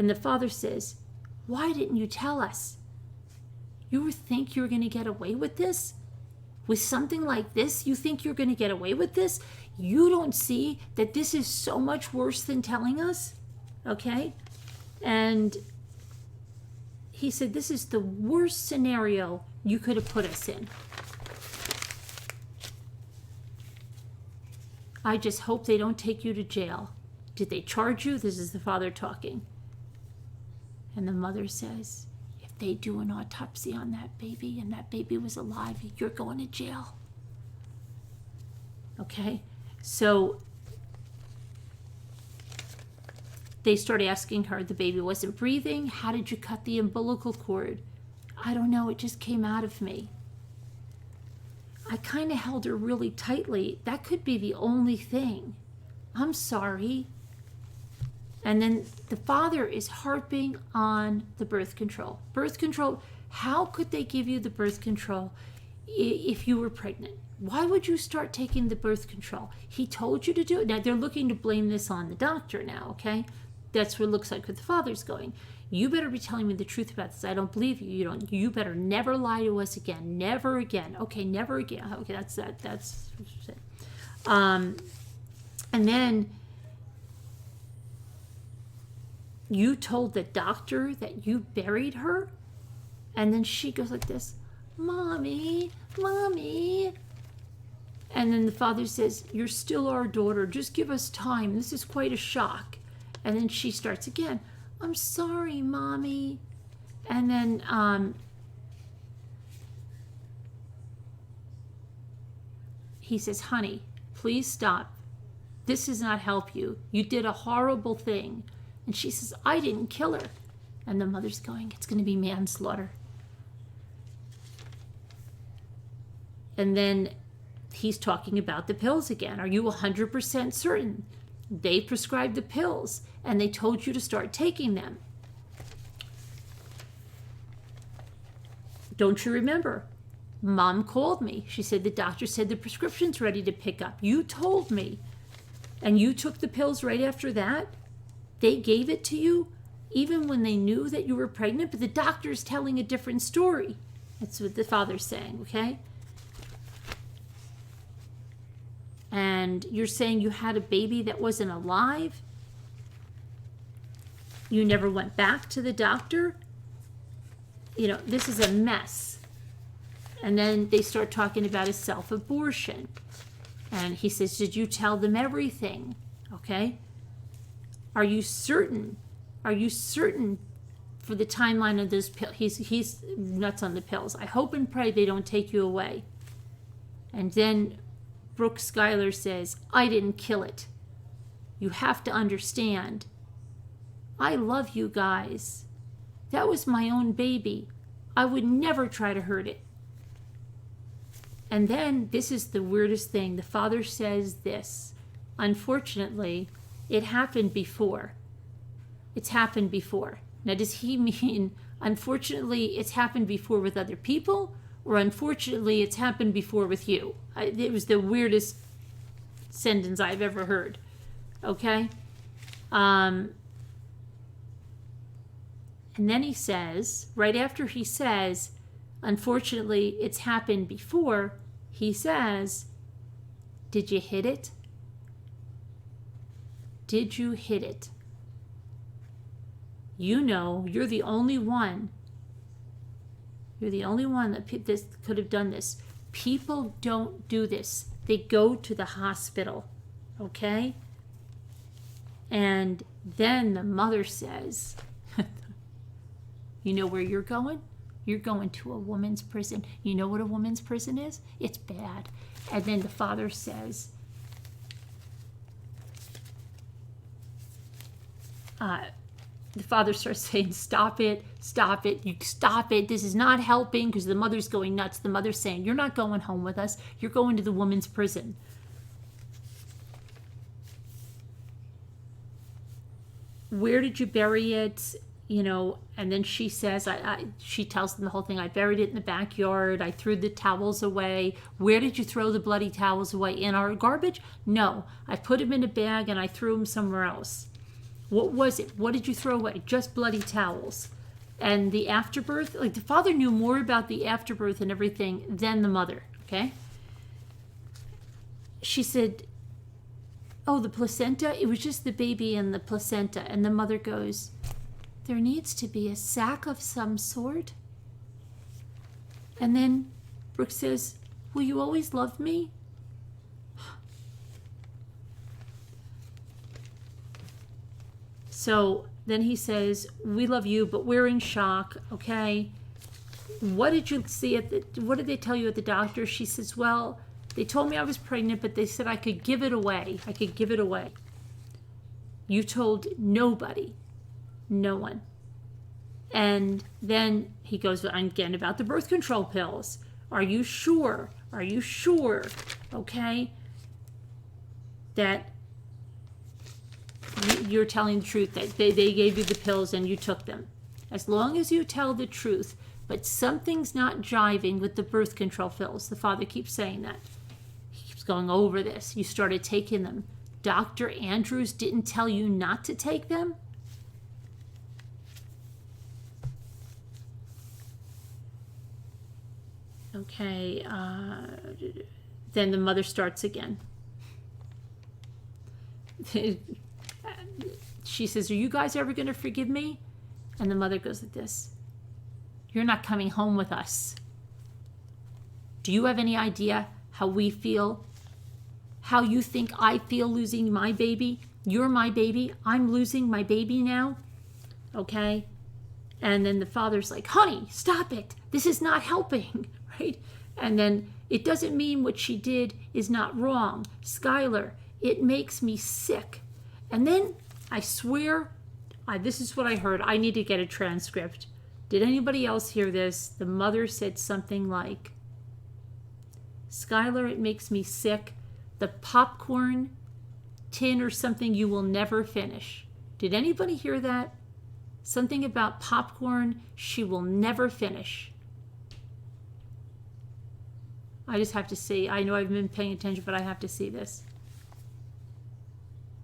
the father says, why didn't you tell us? You think you're going to get away with this? With something like this, you think you're going to get away with this? You don't see that this is so much worse than telling us? Okay? And he said, this is the worst scenario you could have put us in. I just hope they don't take you to jail. Did they charge you? This is the father talking. And the mother says, if they do an autopsy on that baby and that baby was alive, you're going to jail. Okay? So they start asking her, the baby wasn't breathing. How did you cut the umbilical cord? I don't know. It just came out of me. I kind of held her really tightly. That could be the only thing. I'm sorry. And then the father is harping on the birth control. Birth control, how could they give you the birth control if you were pregnant? Why would you start taking the birth control? He told you to do it. Now, they're looking to blame this on the doctor now, okay? That's what it looks like what the father's going. You better be telling me the truth about this. I don't believe you. You better never lie to us again. Never again. Okay, never again. Okay, that's that. That's it. And then you told the doctor that you buried her? And then she goes like this, Mommy, Mommy. And then the father says, "You're still our daughter. Just give us time. This is quite a shock." And then she starts again. "I'm sorry, Mommy." And then he says, "Honey, please stop. This does not help you. You did a horrible thing." And she says, "I didn't kill her." And the mother's going, "It's going to be manslaughter." And then he's talking about the pills again. "Are you 100% certain? They prescribed the pills and they told you to start taking them. Don't you remember? Mom called me. She said the doctor said the prescription's ready to pick up. You told me. And you took the pills right after that? They gave it to you even when they knew that you were pregnant, but the doctor's telling a different story." That's what the father's saying, okay? "And you're saying you had a baby that wasn't alive? You never went back to the doctor?" You know, this is a mess. And then they start talking about his self-abortion. And he says, "Did you tell them everything? Okay? Are you certain? Are you certain for the timeline of this pill?" He's nuts on the pills. "I hope and pray they don't take you away." And then Brooke Skylar says, "I didn't kill it. You have to understand. I love you guys. That was my own baby. I would never try to hurt it." And then, this is the weirdest thing. The father says this, "Unfortunately, it happened before. It's happened before." Now, does he mean, unfortunately, it's happened before with other people? Or unfortunately, it's happened before with you? It was the weirdest sentence I've ever heard. Okay? And then he says, right after he says, "Unfortunately, it's happened before," he says, "Did you hit it? Did you hit it? You know, you're the only one. You're the only one that this could have done this. People don't do this. They go to the hospital, okay?" And then the mother says, "You know where you're going? You're going to a woman's prison. You know what a woman's prison is? It's bad." And then the father says, the father starts saying, "Stop it, stop it, you stop it. This is not helping," because the mother's going nuts. The mother's saying, "You're not going home with us. You're going to the woman's prison." "Where did you bury it?" You know, and then she says, she tells them the whole thing. "I buried it in the backyard. I threw the towels away." "Where did you throw the bloody towels away? In our garbage?" "No, I put them in a bag and I threw them somewhere else." "What was it? What did you throw away?" "Just bloody towels." And the afterbirth, like the father knew more about the afterbirth and everything than the mother, okay? She said, "Oh, the placenta? It was just the baby and the placenta." And the mother goes, "There needs to be a sac of some sort." And then Brooke says, "Will you always love me?" So then he says, "We love you, but we're in shock, okay? What did you see what did they tell you at the doctor?" She says, "Well, they told me I was pregnant, but they said I could give it away. I could give it away." "You told nobody?" "No one." And then he goes on again about the birth control pills. "Are you sure? Are you sure, okay, that you're telling the truth, that they gave you the pills and you took them? As long as you tell the truth, but something's not jiving with the birth control pills." The father keeps saying that. He keeps going over this. "You started taking them. Dr. Andrews didn't tell you not to take them?" Okay, then the mother starts again. She says, "Are you guys ever going to forgive me?" And the mother goes like this, "You're not coming home with us. Do you have any idea how we feel how you think I feel losing my baby. You're my baby. I'm losing my baby now. Okay? And then the father's like, honey, stop it. This is not helping, right? And then it doesn't mean what she did is not wrong. Skylar, it makes me sick. And then I swear, this is what I heard. I need to get a transcript. Did anybody else hear this? The mother said something like, Skylar, it makes me sick. The popcorn tin or something you will never finish. Did anybody hear that? Something about popcorn she will never finish. I just have to see. I know I've been paying attention, but I have to see this.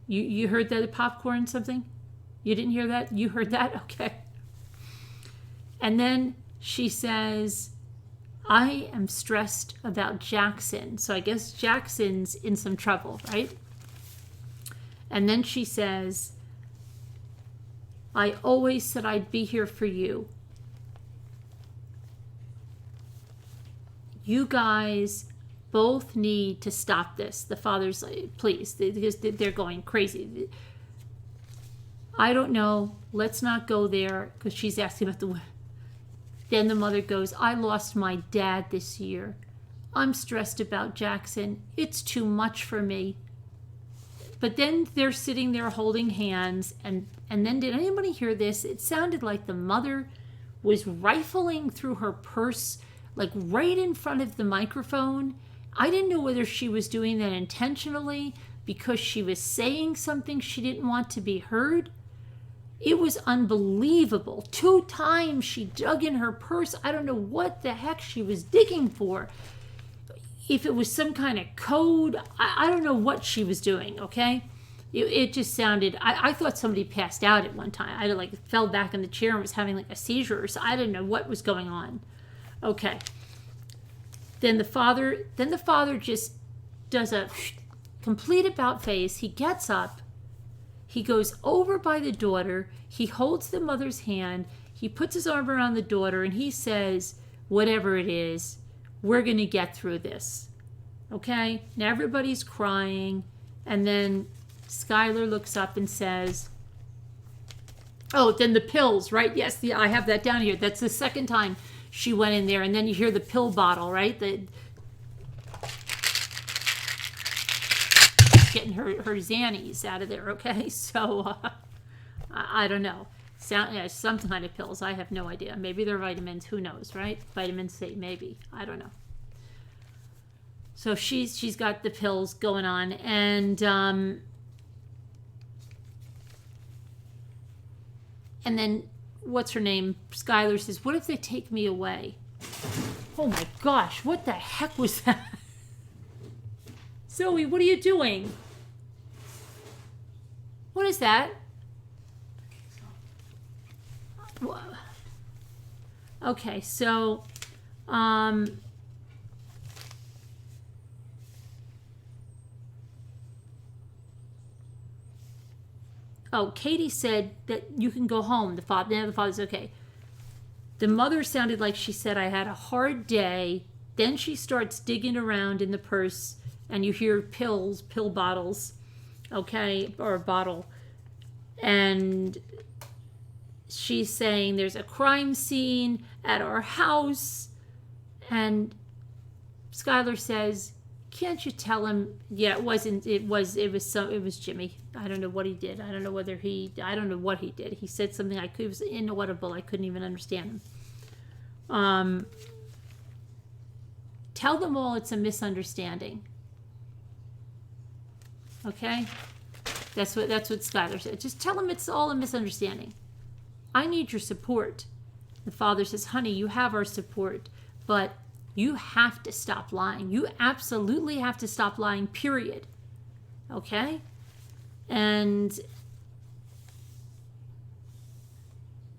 You heard that popcorn something? You didn't hear that? You heard that? Okay. And then she says, I am stressed about Jackson. So I guess Jackson's in some trouble, right? And then she says, I always said I'd be here for you. You guys both need to stop this. The father's like, please, because they're going crazy. I don't know. Let's not go there, because she's asking about the... Then the mother goes, I lost my dad this year. I'm stressed about Jackson. It's too much for me. But then they're sitting there holding hands. And then did anybody hear this? It sounded like the mother was rifling through her purse, like right in front of the microphone. I didn't know whether she was doing that intentionally because she was saying something she didn't want to be heard. It was unbelievable. 2 times she dug in her purse. I don't know what the heck she was digging for. If it was some kind of code, I don't know what she was doing, okay? It just sounded, I thought somebody passed out at one time. I fell back in the chair and was having like a seizure, so I didn't know what was going on. Okay. Then the father just does a complete about face. He gets up. He goes over by the daughter. He holds the mother's hand. He puts his arm around the daughter and he says, whatever it is, we're going to get through this. Okay? Now everybody's crying. And then Skylar looks up and says, oh, then the pills, right? Yes, I have that down here. That's the second time she went in there. And then you hear the pill bottle, right? Getting her Xannies out of there, okay? So, I don't know. Some kind of pills. I have no idea. Maybe they're vitamins. Who knows, right? Vitamin C, maybe. I don't know. So she's got the pills going on, and then what's her name? Skylar says, "What if they take me away?" Oh my gosh! What the heck was that? Zoe, what are you doing? What is that? Okay, so, Katie said that you can go home. The father's okay. The mother sounded like she said, I had a hard day. Then she starts digging around in the purse, and you hear pill bottles, okay, or a bottle. And she's saying there's a crime scene at our house. And Skylar says, can't you tell him? Yeah, it was Jimmy. I don't know what he did. I don't know what he did. He said something it was inaudible. I couldn't even understand him. Tell them all it's a misunderstanding. Okay? That's what Skylar said. Just tell them it's all a misunderstanding. I need your support. The father says, honey, you have our support, but you have to stop lying. You absolutely have to stop lying, period. Okay? And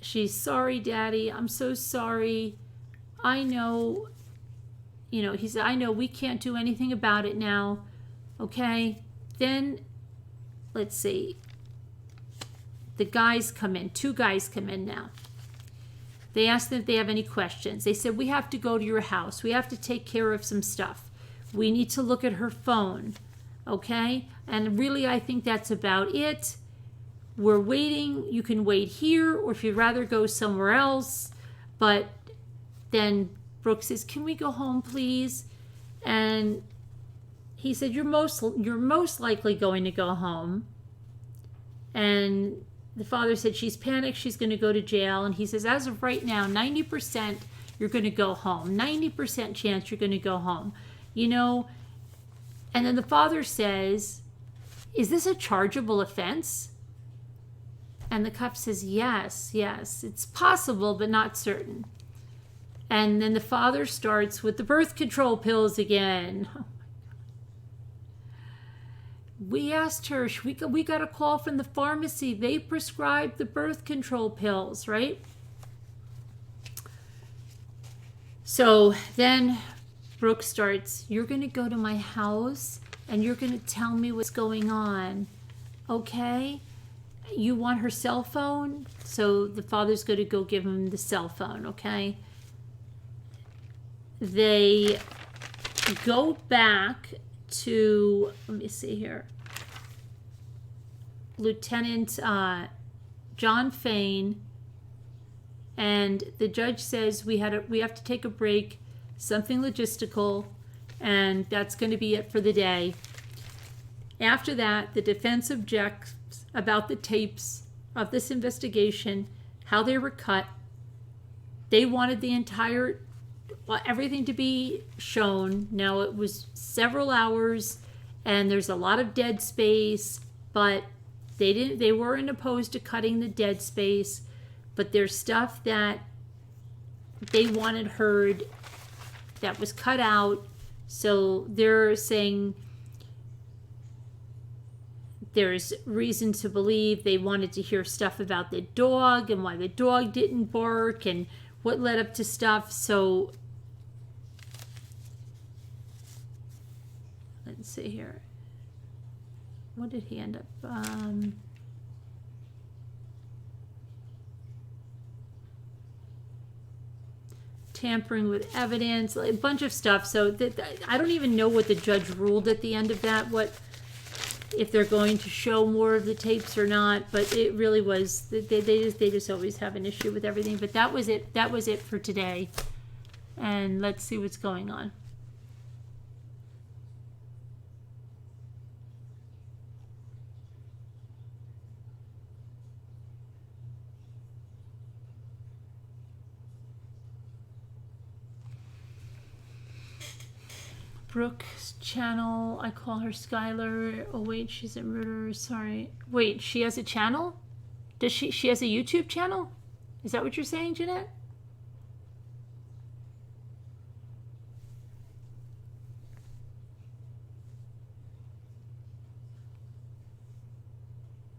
she's sorry, Daddy. I'm so sorry. I know, he said, I know we can't do anything about it now. Okay? Then, let's see. The guys come in. 2 guys come in now. They asked them if they have any questions. They said, we have to go to your house. We have to take care of some stuff. We need to look at her phone. Okay? And really, I think that's about it. We're waiting. You can wait here, or if you'd rather go somewhere else. But then Brooke says, can we go home, please? And he said, you're most likely going to go home. And the father said, she's panicked, she's going to go to jail. And he says, as of right now, 90% you're going to go home. 90% chance you're going to go home. You know, and then the father says, is this a chargeable offense? And the cop says, yes, it's possible, but not certain. And then the father starts with the birth control pills again. Oh my God. We asked her, we got a call from the pharmacy. They prescribed the birth control pills, right? So then Brooke starts, you're going to go to my house and you're going to tell me what's going on, okay? You want her cell phone? So the father's going to go give him the cell phone, okay? They go back to, let me see here, Lieutenant John Fain, and the judge says we have to take a break, something logistical, and that's going to be it for the day. After that, the defense objects about the tapes of this investigation, how they were cut. They wanted the everything to be shown. Now it was several hours and there's a lot of dead space, but they weren't opposed to cutting the dead space, but there's stuff that they wanted heard that was cut out. So they're saying there's reason to believe they wanted to hear stuff about the dog and why the dog didn't bark and what led up to stuff. So let's see here. What did he end up? Tampering with evidence, a bunch of stuff. So I don't even know what the judge ruled at the end of that. If they're going to show more of the tapes or not, but it really was, they just always have an issue with everything. But that was it for today. And let's see what's going on. Brooke's channel, I call her Skylar. Oh wait, she's a murderer. Sorry. Wait, she has a channel? Does she has a YouTube channel? Is that what you're saying, Jeanette?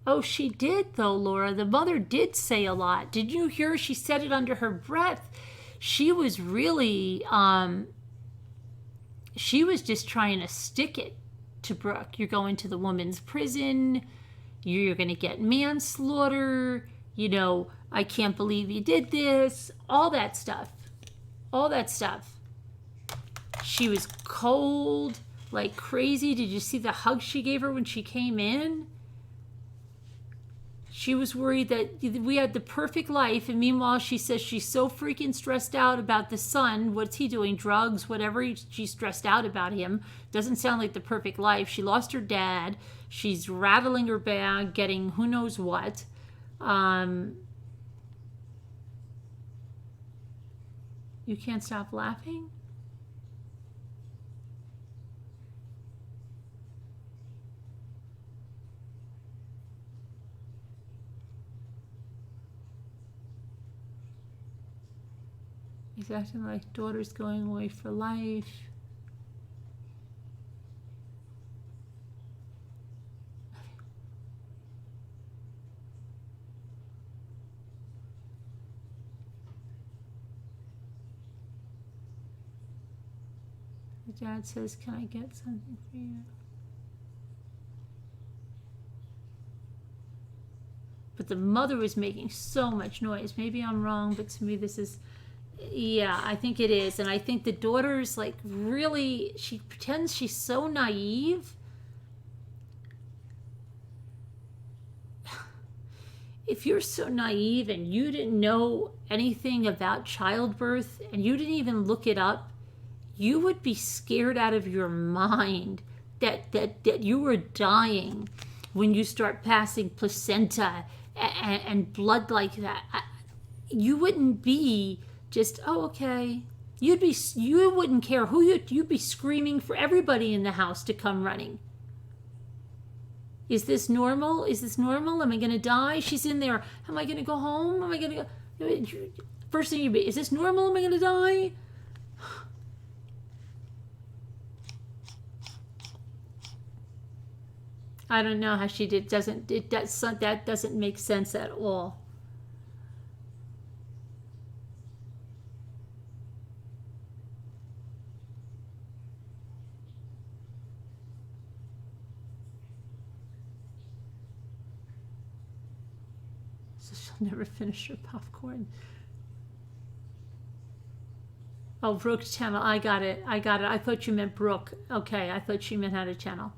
Oh, she did though, Laura. The mother did say a lot. Did you hear? She said it under her breath. She was really, she was just trying to stick it to Brooke. You're going to the woman's prison. You're going to get manslaughter. You know, I can't believe you did this. All that stuff. All that stuff. She was cold, like crazy. Did you see the hug she gave her when she came in? She was worried that we had the perfect life, and meanwhile she says she's so freaking stressed out about the son. What's he doing? Drugs, whatever. She's stressed out about him. Doesn't sound like the perfect life. She lost her dad. She's rattling her bag, getting who knows what. You can't stop laughing? He's acting like daughter's going away for life. The dad says, "Can I get something for you?" But the mother was making so much noise. Maybe I'm wrong, but to me this is... Yeah, I think it is. And I think the daughter's like really, she pretends she's so naive if you're so naive and you didn't know anything about childbirth and you didn't even look it up, you would be scared out of your mind that you were dying when you start passing placenta and blood like that. You wouldn't be just, oh, okay. You wouldn't care who you'd be screaming for everybody in the house to come running. Is this normal? Is this normal? Am I going to die? She's in there. Am I going to go home? Am I going to go? First thing you'd be, is this normal? Am I going to die? I don't know how she did. That doesn't make sense at all. So she'll never finish her popcorn. Oh, Brooke's channel. I got it. I thought you meant Brooke. Okay, I thought she meant how to channel.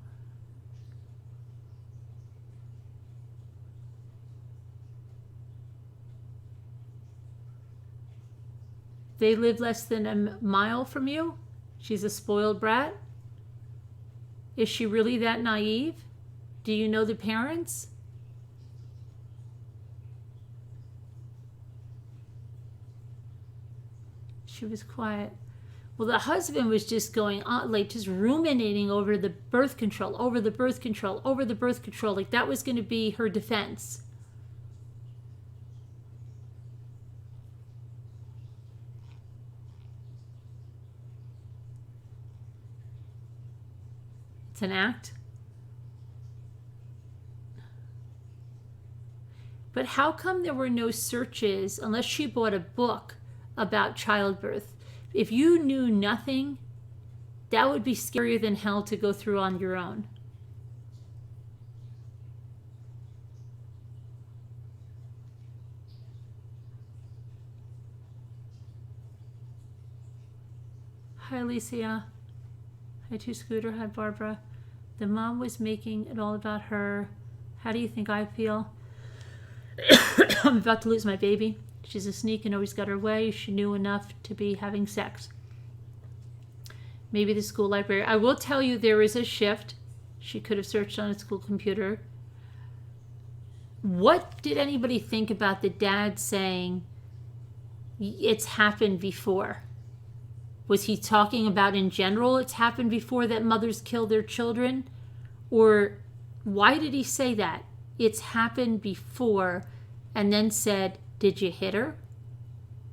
They live less than a mile from you? She's a spoiled brat? Is she really that naive? Do you know the parents? She was quiet. Well, the husband was just going on, like just ruminating over the birth control, over the birth control, over the birth control. Like that was going to be her defense. It's an act. But how come there were no searches unless she bought a book about childbirth? If you knew nothing, that would be scarier than hell to go through on your own. Hi, Alicia. Hi, to Scooter. Hi, Barbara. The mom was making it all about her. How do you think I feel? I'm about to lose my baby. She's a sneak and always got her way. She knew enough to be having sex. Maybe the school library. I will tell you there is a shift. She could have searched on a school computer. What did anybody think about the dad saying it's happened before? Was he talking about in general it's happened before that mothers kill their children? Or why did he say that? It's happened before, and then said, did you hit her?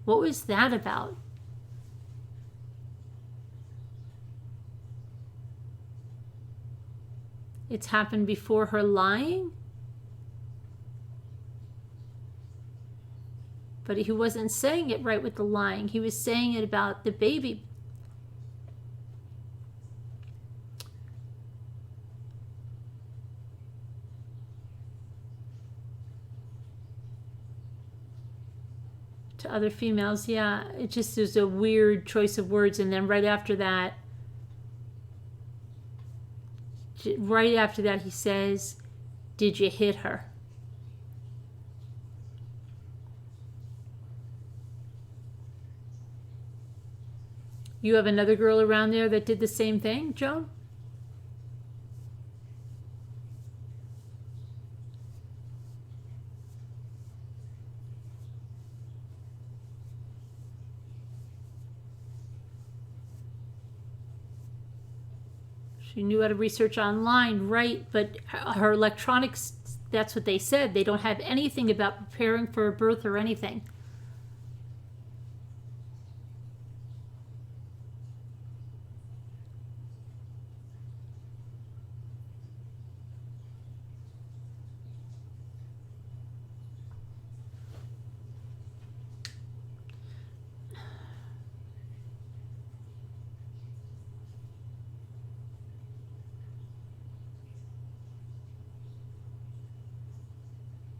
What was that about? It's happened before her lying? But he wasn't saying it right with the lying. He was saying it about the baby. To other females, yeah, it just is a weird choice of words. And then right after that, he says, did you hit her? You have another girl around there that did the same thing, Joan? She knew how to research online, right? But her electronics, that's what they said. They don't have anything about preparing for a birth or anything.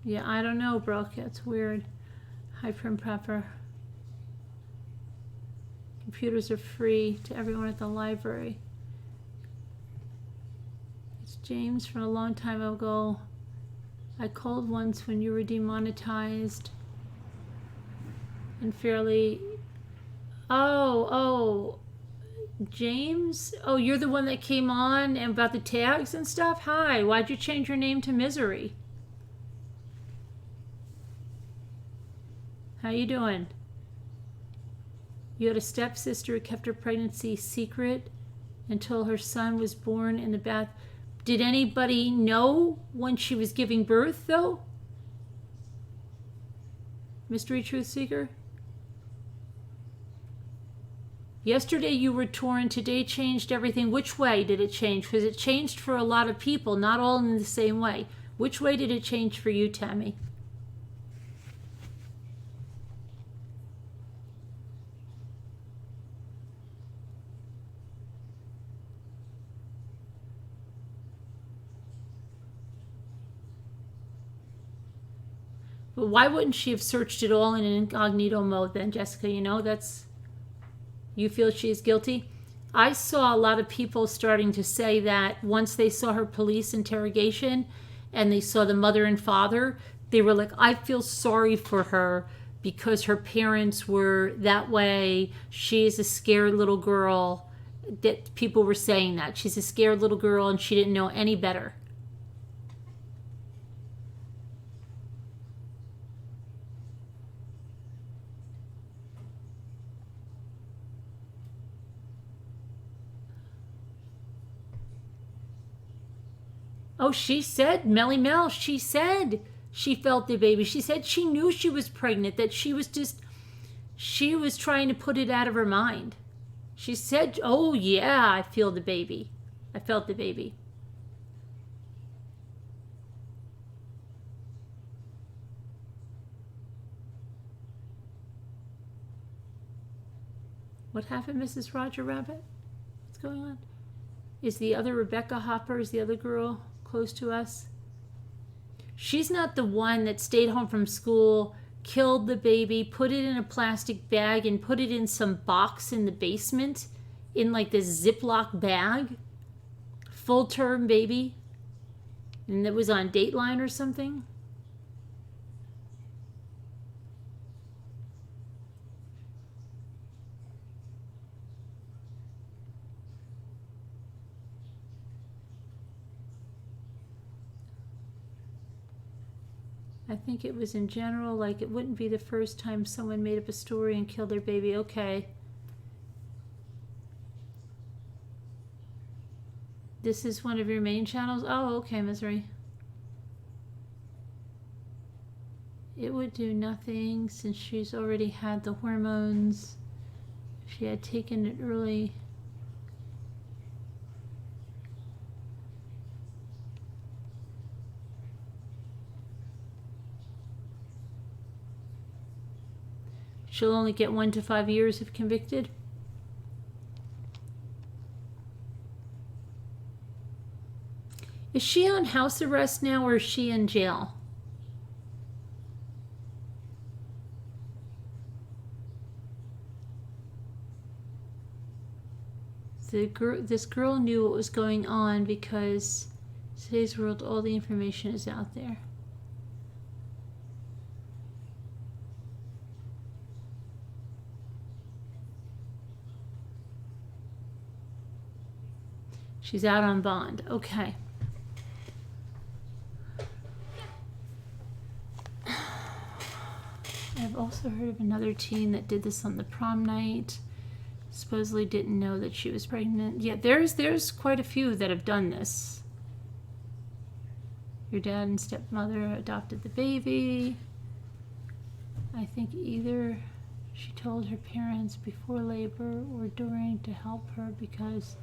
Yeah, I don't know, Brooke. That's weird. Hi, Prim Prepper. Computers are free to everyone at the library. It's James from a long time ago. I called once when you were demonetized and fairly. Oh, James? Oh, you're the one that came on and about the tags and stuff? Hi, why'd you change your name to Misery? How you doing? You had a stepsister who kept her pregnancy secret until her son was born in the bath. Did anybody know when she was giving birth, though? Mystery Truth Seeker? Yesterday you were torn, today changed everything. Which way did it change? Because it changed for a lot of people, not all in the same way. Which way did it change for you, Tammy? But why wouldn't she have searched it all in an incognito mode then, Jessica? You know, that's... You feel she's guilty? I saw a lot of people starting to say that once they saw her police interrogation and they saw the mother and father, they were like, I feel sorry for her because her parents were that way. She's a scared little girl. That people were saying that. She's a scared little girl and she didn't know any better. Oh, she said, Melly Mel, she said she felt the baby. She said she knew she was pregnant, that she was trying to put it out of her mind. She said, oh yeah, I feel the baby. I felt the baby. What happened, Mrs. Roger Rabbit? What's going on? Is the other Rebecca Hopper, is the other girl close to us? She's not the one that stayed home from school, killed the baby, put it in a plastic bag, and put it in some box in the basement, in like this Ziploc bag? Full-term baby? And it was on Dateline or something? I think it was in general, like it wouldn't be the first time someone made up a story and killed their baby. Okay. This is one of your main channels? Oh, okay, Misery. It would do nothing since she's already had the hormones. If she had taken it early. She'll only get 1 to 5 years if convicted. Is she on house arrest now or is she in jail? This girl knew what was going on because today's world, all the information is out there. She's out on bond. Okay. I've also heard of another teen that did this on the prom night. Supposedly didn't know that she was pregnant. Yeah, there's quite a few that have done this. Your dad and stepmother adopted the baby. I think either she told her parents before labor or during to help her because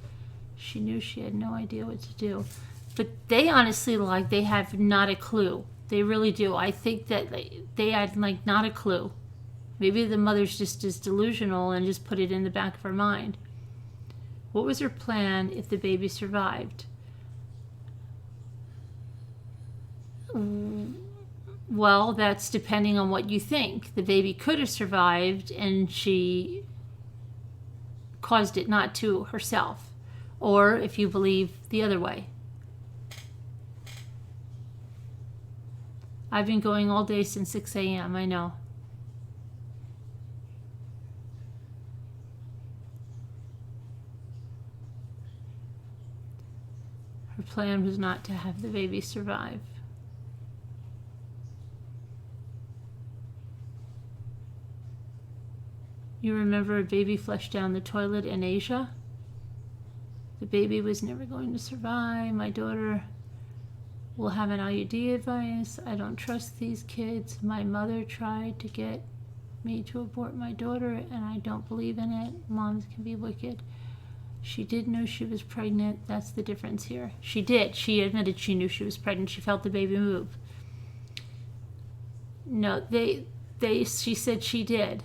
she knew she had no idea what to do. But they honestly, like, they have not a clue. They really do. I think that they had, like, not a clue. Maybe the mother's just as delusional and just put it in the back of her mind. What was her plan if the baby survived? Well, that's depending on what you think. The baby could have survived and she caused it not to herself. Or if you believe the other way. I've been going all day since 6 a.m. I know. Her plan was not to have the baby survive. You remember a baby flushed down the toilet in Asia? The baby was never going to survive. My daughter will have an IUD advice. I don't trust these kids. My mother tried to get me to abort my daughter, and I don't believe in it. Moms can be wicked. She did know she was pregnant. That's the difference here. She did. She admitted she knew she was pregnant. She felt the baby move. No, she said she did.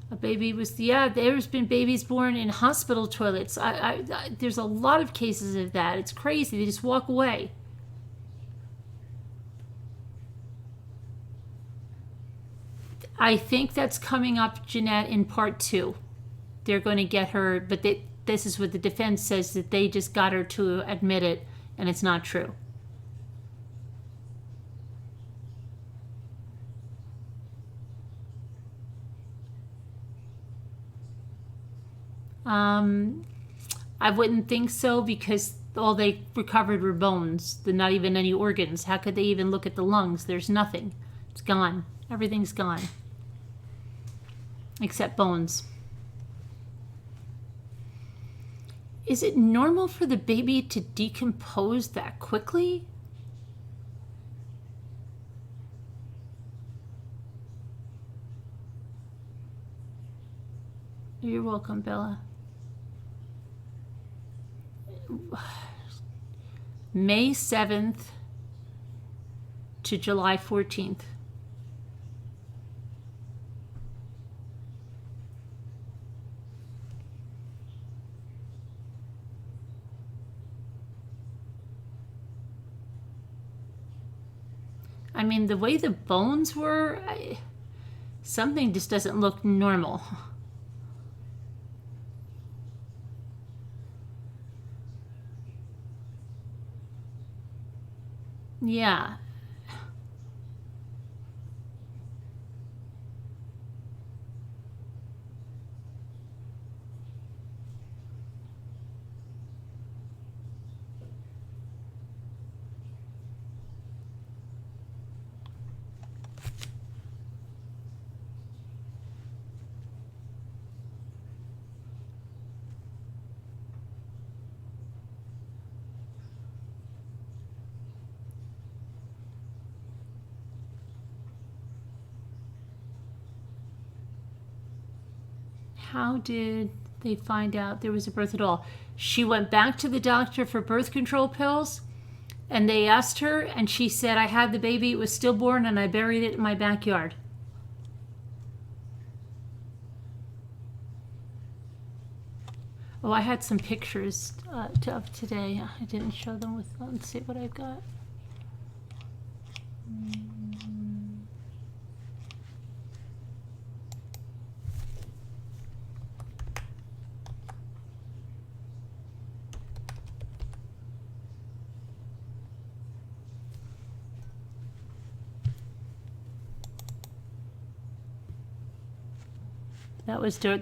A baby was, there's been babies born in hospital toilets. There's a lot of cases of that. It's crazy. They just walk away. I think that's coming up, Jeanette, in part 2. They're going to get her, but this is what the defense says, that they just got her to admit it, and it's not true. I wouldn't think so, because all they recovered were bones. They're not even any organs. How could they even look at the lungs? There's nothing. It's gone. Everything's gone. Except bones. Is it normal for the baby to decompose that quickly? You're welcome, Bella. May 7th to July 14th. I mean, the way the bones were, something just doesn't look normal. Yeah. How did they find out there was a birth at all? She went back to the doctor for birth control pills, and they asked her, and she said, I had the baby, it was stillborn, and I buried it in my backyard. Oh, I had some pictures of today. I didn't show them with, let's see what I've got.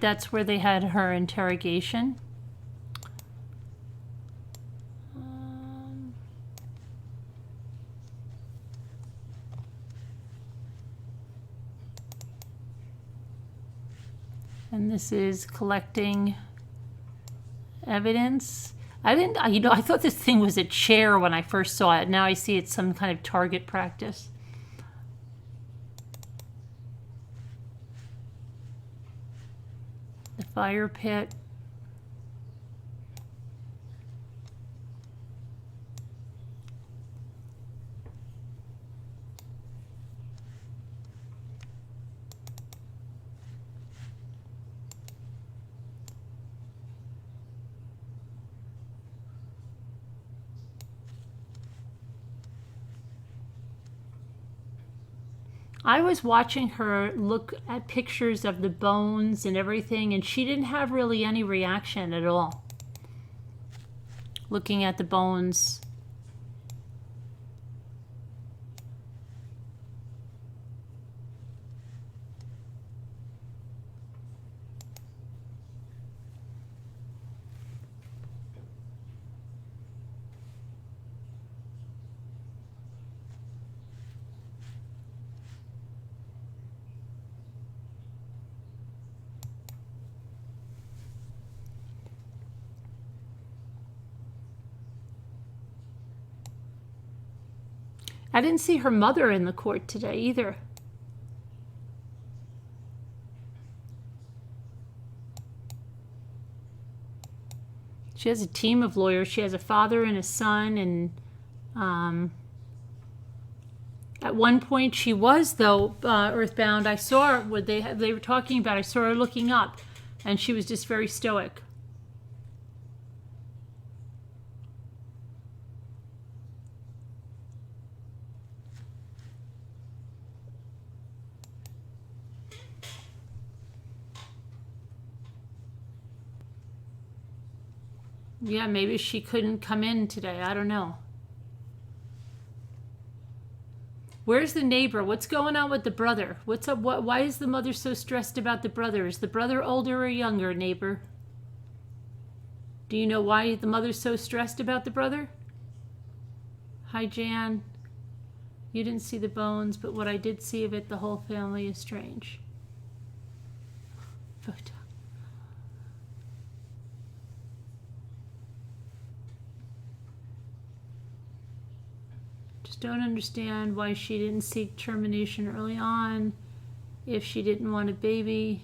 That's where they had her interrogation. And this is collecting evidence. I thought this thing was a chair when I first saw it. Now I see it's some kind of target practice. The fire pit. I was watching her look at pictures of the bones and everything, and she didn't have really any reaction at all. Looking at the bones. I didn't see her mother in the court today either. She has a team of lawyers. She has a father and a son, and at one point she was, though, earthbound. I saw her where they were talking about. I saw her looking up, and she was just very stoic. Yeah, maybe she couldn't come in today. I don't know. Where's the neighbor? What's going on with the brother? What's up? Why is the mother so stressed about the brother? Is the brother older or younger, neighbor? Do you know why the mother's so stressed about the brother? Hi, Jan. You didn't see the bones, but what I did see of it, the whole family is strange. But don't understand why she didn't seek termination early on if she didn't want a baby.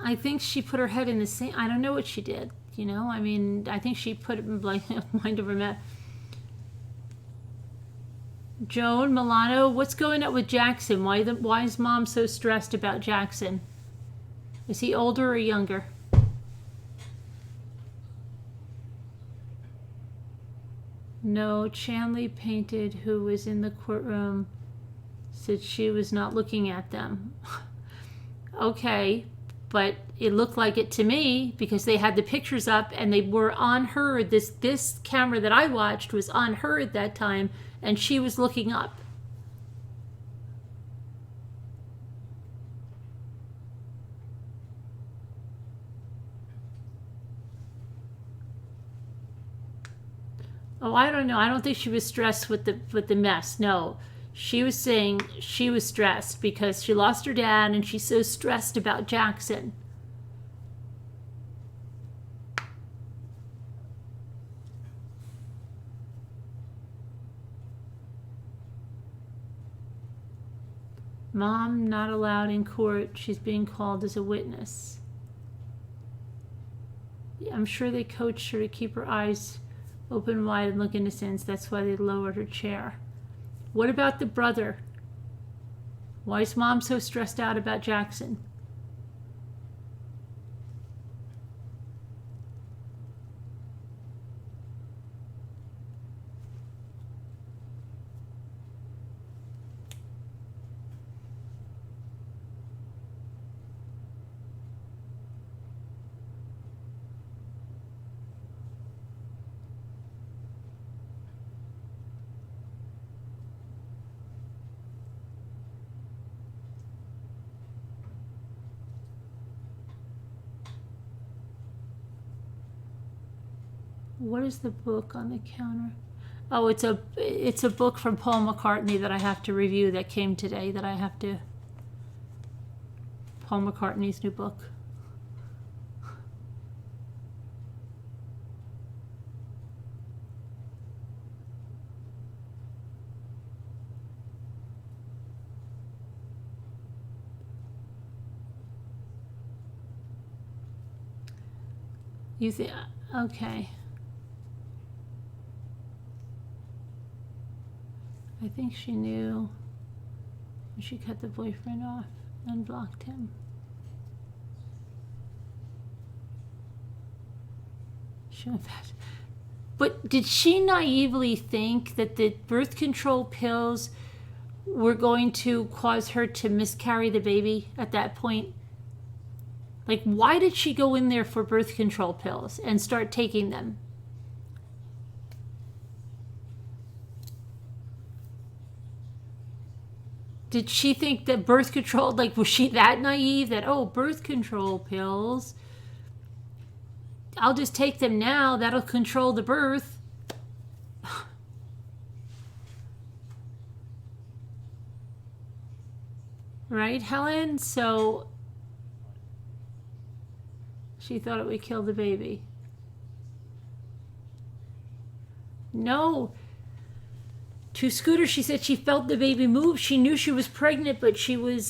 I think she put her head in the sand. I don't know what she did, you know. I mean, I think she put it in mind over matter. Joan, Milano, what's going on with Jackson? Why is mom so stressed about Jackson? Is he older or younger? No, Chanley painted, who was in the courtroom, said she was not looking at them. Okay, but it looked like it to me because they had the pictures up and they were on her. This camera that I watched was on her at that time, and she was looking up. Oh, I don't know. I don't think she was stressed with the mess. No, she was saying she was stressed because she lost her dad and she's so stressed about Jackson. Mom not allowed in court. She's being called as a witness. Yeah, I'm sure they coached her to keep her eyes open wide and look innocent. That's why they lowered her chair. What about the brother? Why is mom so stressed out about Jackson? What is the book on the counter? Oh, it's a book from Paul McCartney that I have to review that came today that I have to. Paul McCartney's new book. You think, okay. I think she knew when she cut the boyfriend off and blocked him. She went back. But did she naively think that the birth control pills were going to cause her to miscarry the baby at that point? Like, why did she go in there for birth control pills and start taking them? Did she think that birth control, like, was she that naive that, oh, birth control pills, I'll just take them now, that'll control the birth? Right, Helen? So she thought it would kill the baby. To Scooter, she said she felt the baby move. She knew she was pregnant, but she was,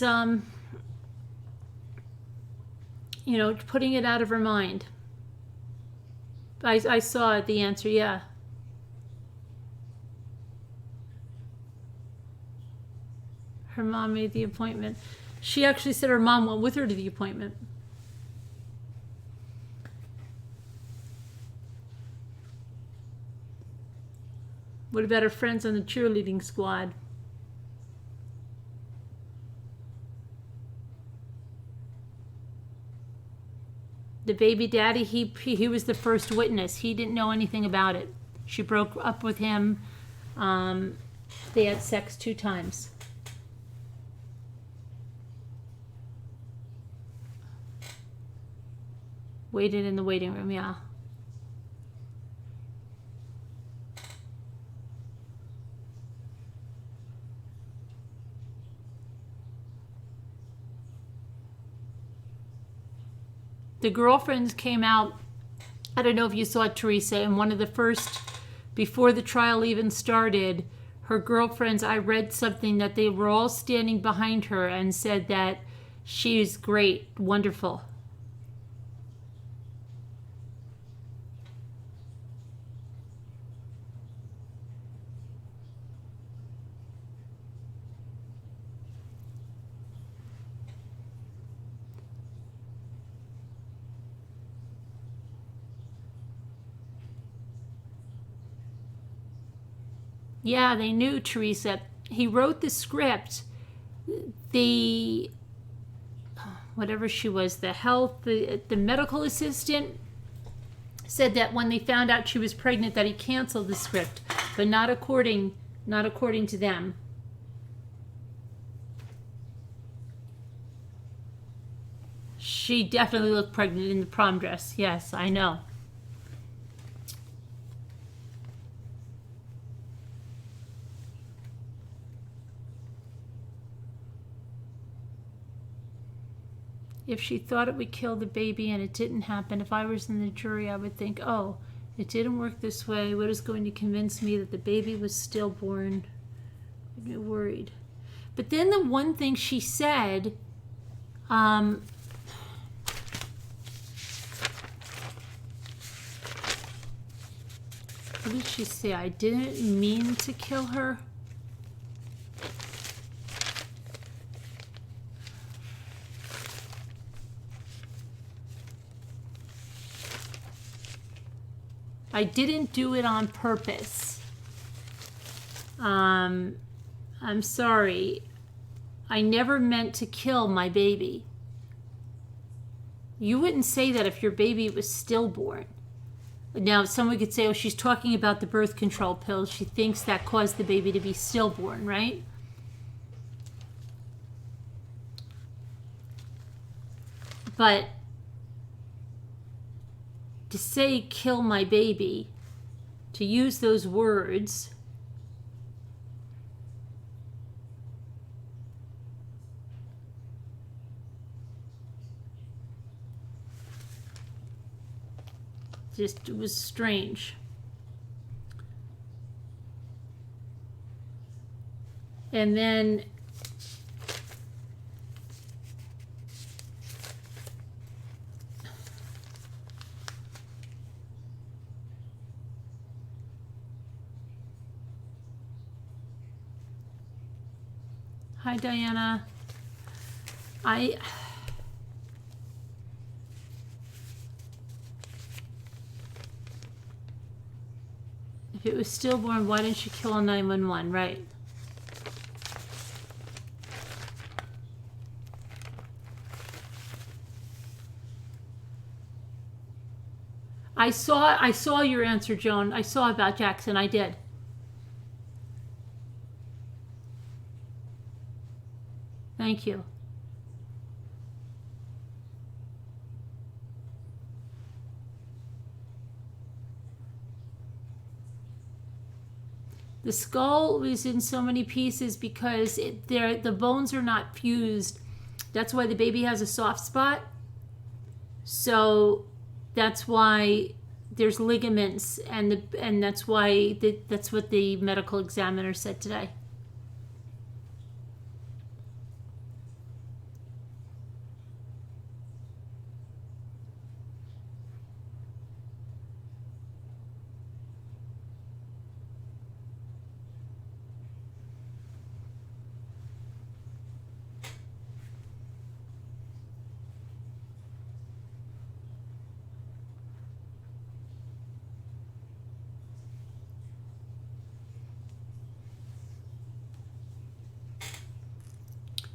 putting it out of her mind. I saw it, the answer, yeah. Her mom made the appointment. She actually said her mom went with her to the appointment. What about her friends on the cheerleading squad? The baby daddy, he was the first witness. He didn't know anything about it. She broke up with him. They had sex 2 times. Waited in the waiting room, yeah. The girlfriends came out. I don't know if you saw it, Teresa, in one of the first, before the trial even started, her girlfriends, I read something that they were all standing behind her and said that she's great, wonderful. Yeah, they knew, Teresa. He wrote the script. The, whatever she was, the medical assistant said that when they found out she was pregnant that he canceled the script, but not according to them. She definitely looked pregnant in the prom dress. Yes, I know. If she thought it would kill the baby and it didn't happen, if I was in the jury, I would think, oh, it didn't work this way. What is going to convince me that the baby was stillborn? I'd be worried. But then the one thing she said, what did she say? I didn't mean to kill her. I didn't do it on purpose. I'm sorry. I never meant to kill my baby. You wouldn't say that if your baby was stillborn. Now, someone could say, oh, she's talking about the birth control pills. She thinks that caused the baby to be stillborn, right? But to say kill my baby, to use those words, just, it was strange. And then hi, Diana. If it was stillborn, why didn't she kill 911? Right. I saw your answer, Joan. I saw about Jackson. I did. Thank you. The skull was in so many pieces because the bones are not fused. That's why the baby has a soft spot. So that's why there's ligaments, and that's why that's what the medical examiner said today.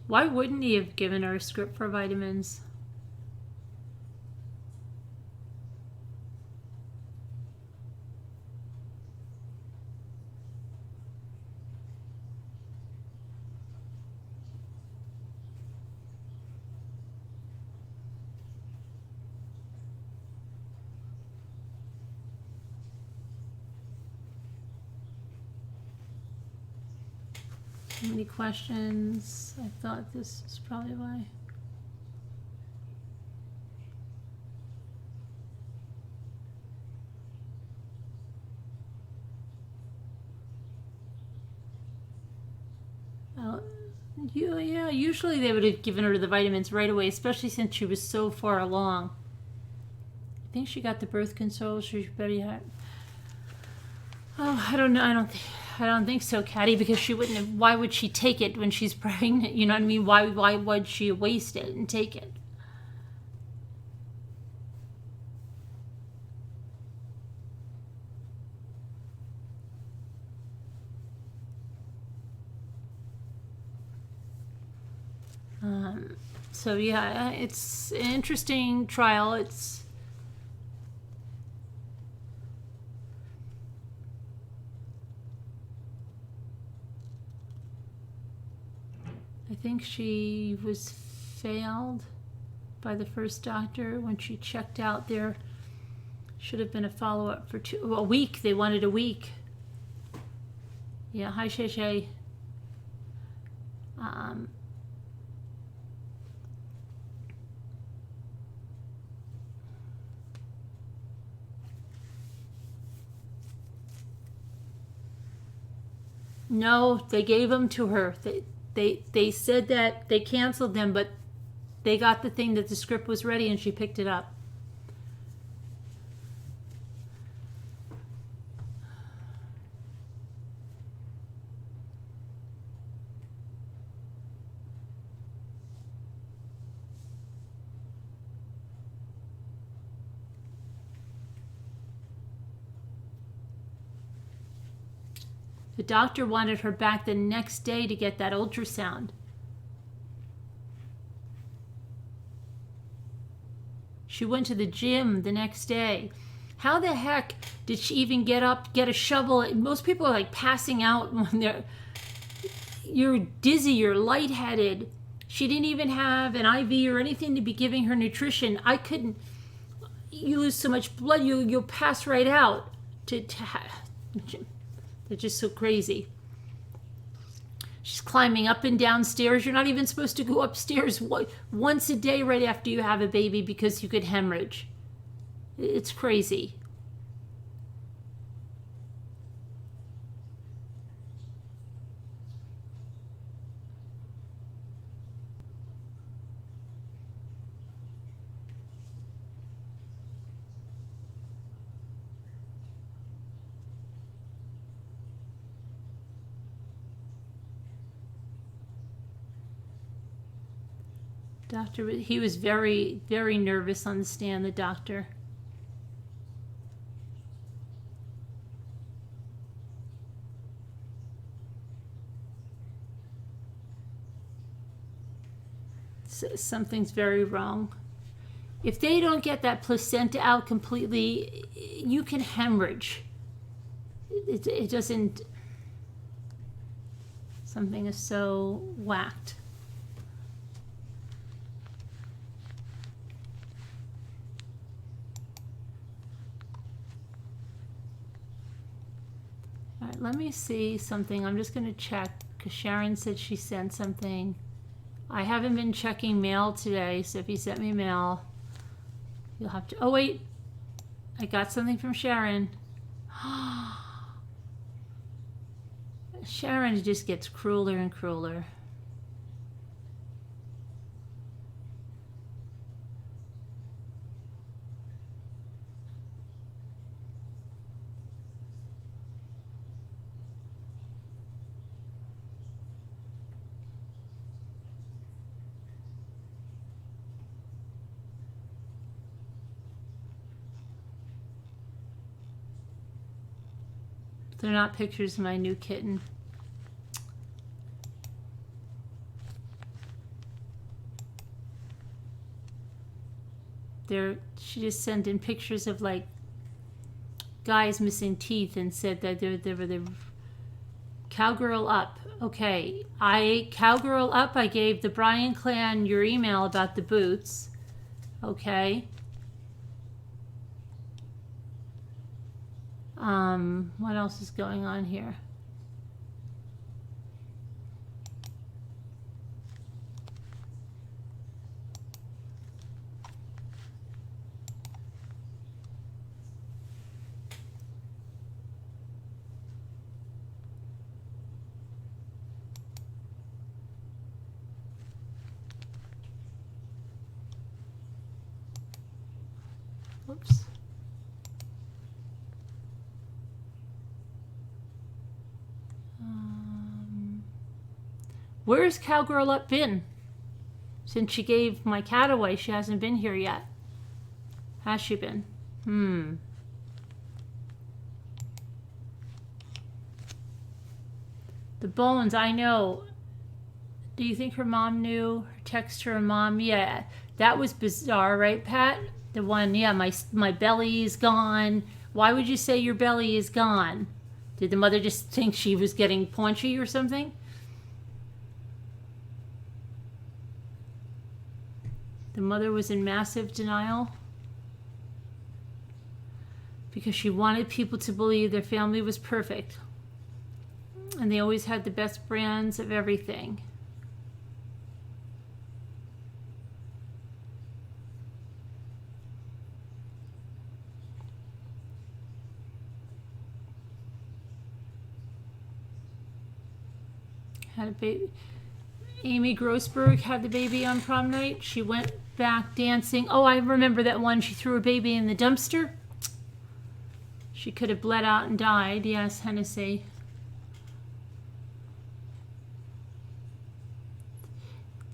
Why wouldn't he have given her a script for vitamins? So many questions. I thought this is probably why. Yeah, usually they would have given her the vitamins right away, especially since she was so far along. I think she got the birth control. She better had. Oh, I don't know. I don't think so, Caddy, because she wouldn't have. Why would she take it when she's pregnant? You know what I mean? Why would she waste it and take it? So yeah, it's an interesting trial. I think she was failed by the first doctor when she checked out. There should have been a follow-up for a week. They wanted a week. Yeah, hi Shay Shay. No, they gave them to her. They said that they canceled them, but they got the thing that the script was ready and she picked it up. The doctor wanted her back the next day to get that ultrasound. She went to the gym the next day. How the heck did she even get up, get a shovel? Most people are like passing out when you're dizzy, you're lightheaded. She didn't even have an IV or anything to be giving her nutrition. I couldn't. You lose so much blood, you'll pass right out. They're just so crazy. She's climbing up and down stairs. You're not even supposed to go upstairs once a day right after you have a baby because you could hemorrhage. It's crazy. Doctor, he was very, very nervous on the stand, the doctor. Something's very wrong. If they don't get that placenta out completely, you can hemorrhage. It doesn't. Something is so whacked. All right, let me see something. I'm just going to check because Sharon said she sent something. I haven't been checking mail today, so if you sent me mail, you'll have to. Oh, wait. I got something from Sharon. Sharon just gets crueler and crueler. They're not pictures of my new kitten. She just sent in pictures of like guys missing teeth and said that they were the Cowgirl Up. Okay, Cowgirl Up, I gave the Bryan clan your email about the boots. Okay. What else is going on here? Oops. Where's Cowgirl Up been? Since she gave my cat away, she hasn't been here yet. Has she been? The bones, I know. Do you think her mom knew? Text her mom? Yeah, that was bizarre, right, Pat? The one, yeah, my belly is gone. Why would you say your belly is gone? Did the mother just think she was getting paunchy or something? The mother was in massive denial because she wanted people to believe their family was perfect and they always had the best brands of everything. Had a baby. Amy Grossberg had the baby on prom night. She went back dancing. Oh, I remember that one. She threw her baby in the dumpster. She could have bled out and died. Yes, Hennessy.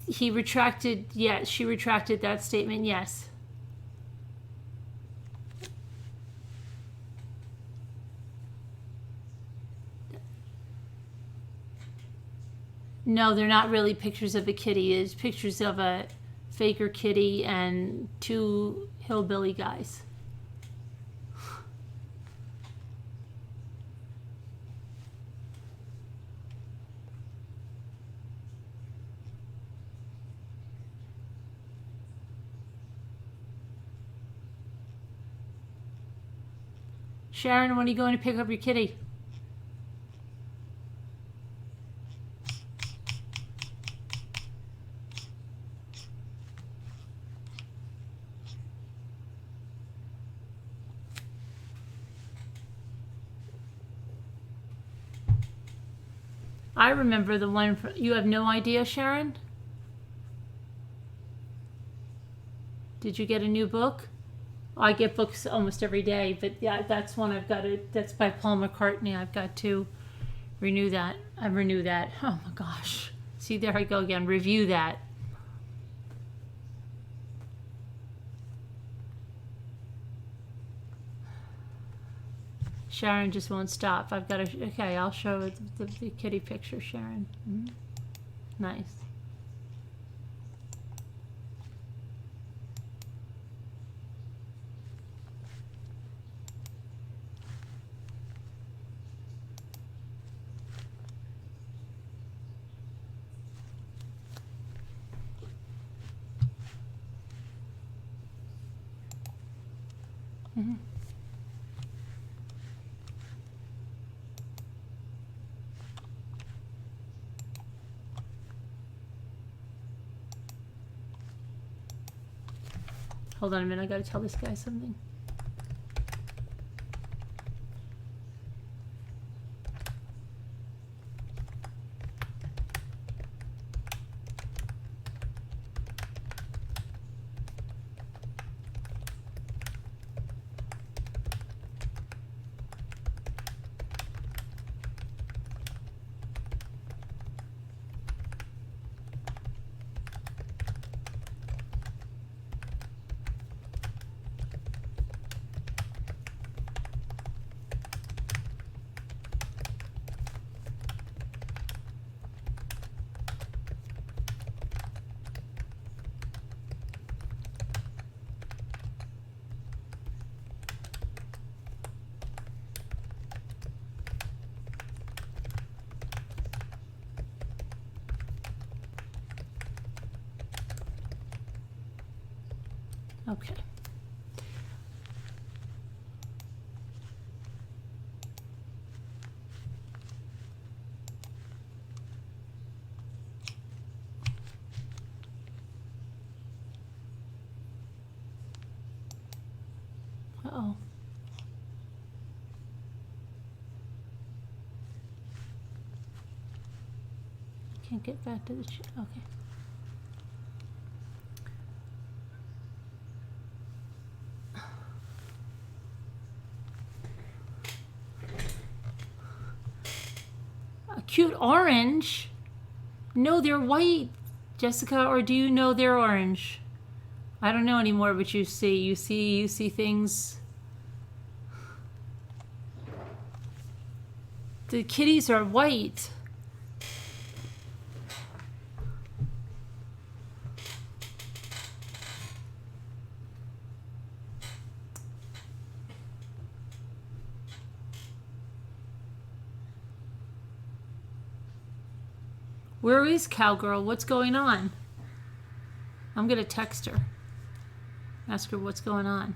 He retracted. Yes, she retracted that statement. Yes. No, they're not really pictures of a kitty. It's pictures of a faker kitty and two hillbilly guys. Sharon, when are you going to pick up your kitty? I remember the one, you have no idea, Sharon? Did you get a new book? I get books almost every day, but yeah, that's one I've got to, that's by Paul McCartney. I've got to renew that. I renew that. Oh my gosh. See, there I go again. Review that. Sharon just won't stop. I've got to, okay, I'll show the kitty picture, Sharon. Nice. Hold on a minute, I gotta tell this guy something. Okay. Uh-oh. Can't get back to the okay. A cute orange? No, they're white, Jessica, or do you know they're orange? I don't know anymore, but you see things. The kitties are white. Where is Cowgirl? What's going on? I'm going to text her. Ask her what's going on.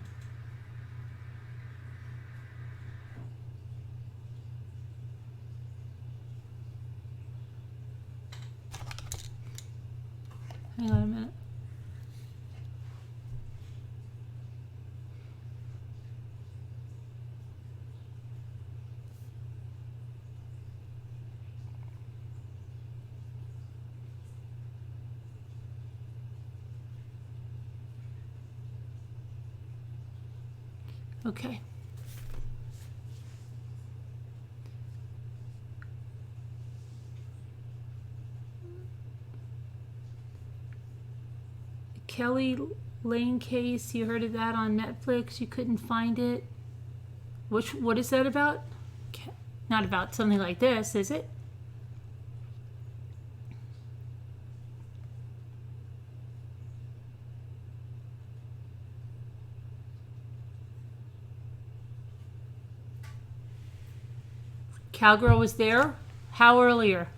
Hang on a minute. Okay. Kelly Lane case, you heard of that on Netflix? You couldn't find it? What is that about? Not about something like this, is it? Cowgirl was there? How earlier?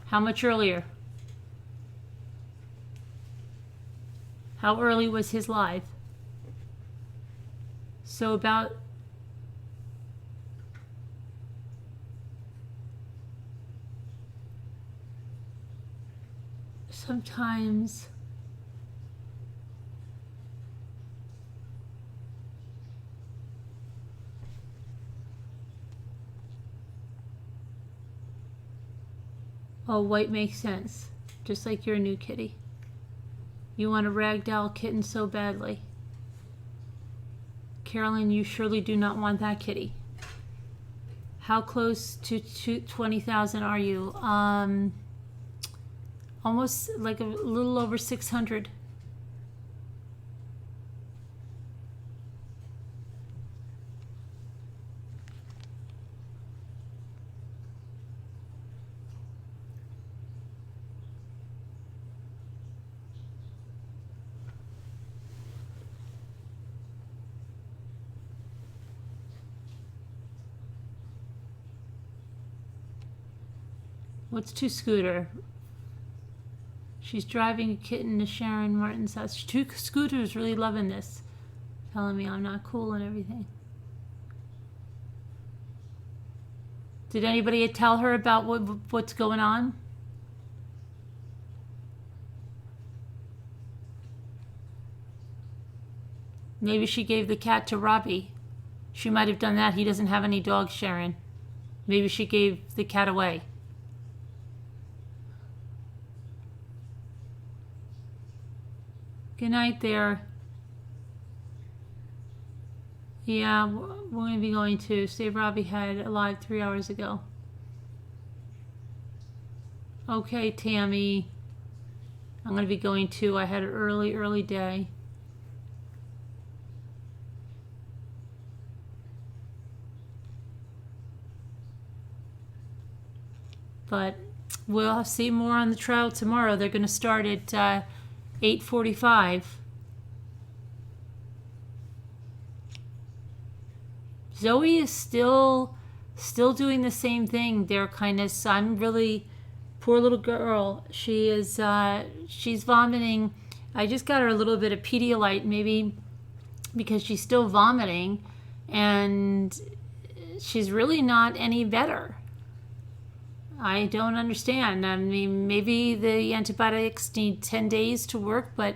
How much earlier? How early was his live? So about sometimes oh, white makes sense. Just like your new kitty. You want a ragdoll kitten so badly. Carolyn, you surely do not want that kitty. How close to 20,000 are you? Almost like a little over 600. What's to Scooter? She's driving a kitten to Sharon Martin's house. Two Scooter's really loving this. Telling me I'm not cool and everything. Did anybody tell her about what's going on? Maybe she gave the cat to Robbie. She might have done that. He doesn't have any dogs, Sharon. Maybe she gave the cat away. Good night there. Yeah, we're going to be going to Save Robbie had a live 3 hours ago. Okay, Tammy. I'm going to be going too. I had an early day. But we'll see more on the trial tomorrow. They're going to start at 8:45. Zoe is still doing the same thing. They're kind of, I'm really, poor little girl. She is, she's vomiting I just got her a little bit of Pedialyte, maybe because she's still vomiting, and she's really not any better. I don't understand. I mean, maybe the antibiotics need 10 days to work, but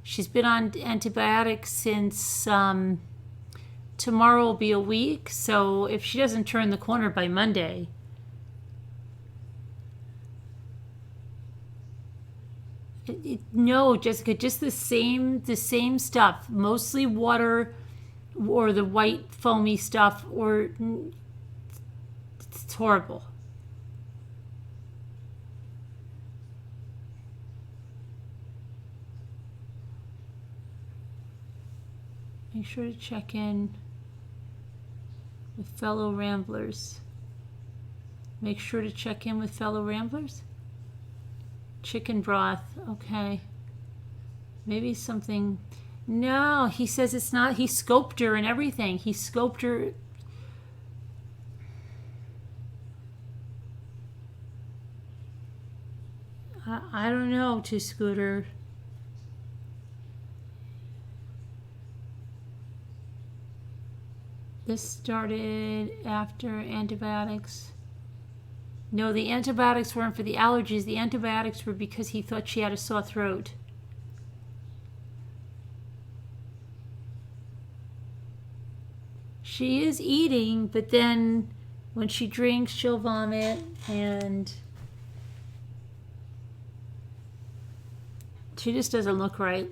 she's been on antibiotics since tomorrow will be a week. So if she doesn't turn the corner by Monday, no, Jessica, just the same stuff, mostly water or the white foamy stuff, or it's horrible. Make sure to check in with fellow ramblers. Make sure to check in with fellow ramblers. Chicken broth, okay. Maybe something. No, he says it's not. He scoped her and everything. He scoped her. I don't know, to Scooter. This started after antibiotics. No, the antibiotics weren't for the allergies. The antibiotics were because he thought she had a sore throat. She is eating, but then when she drinks, she'll vomit, and she just doesn't look right.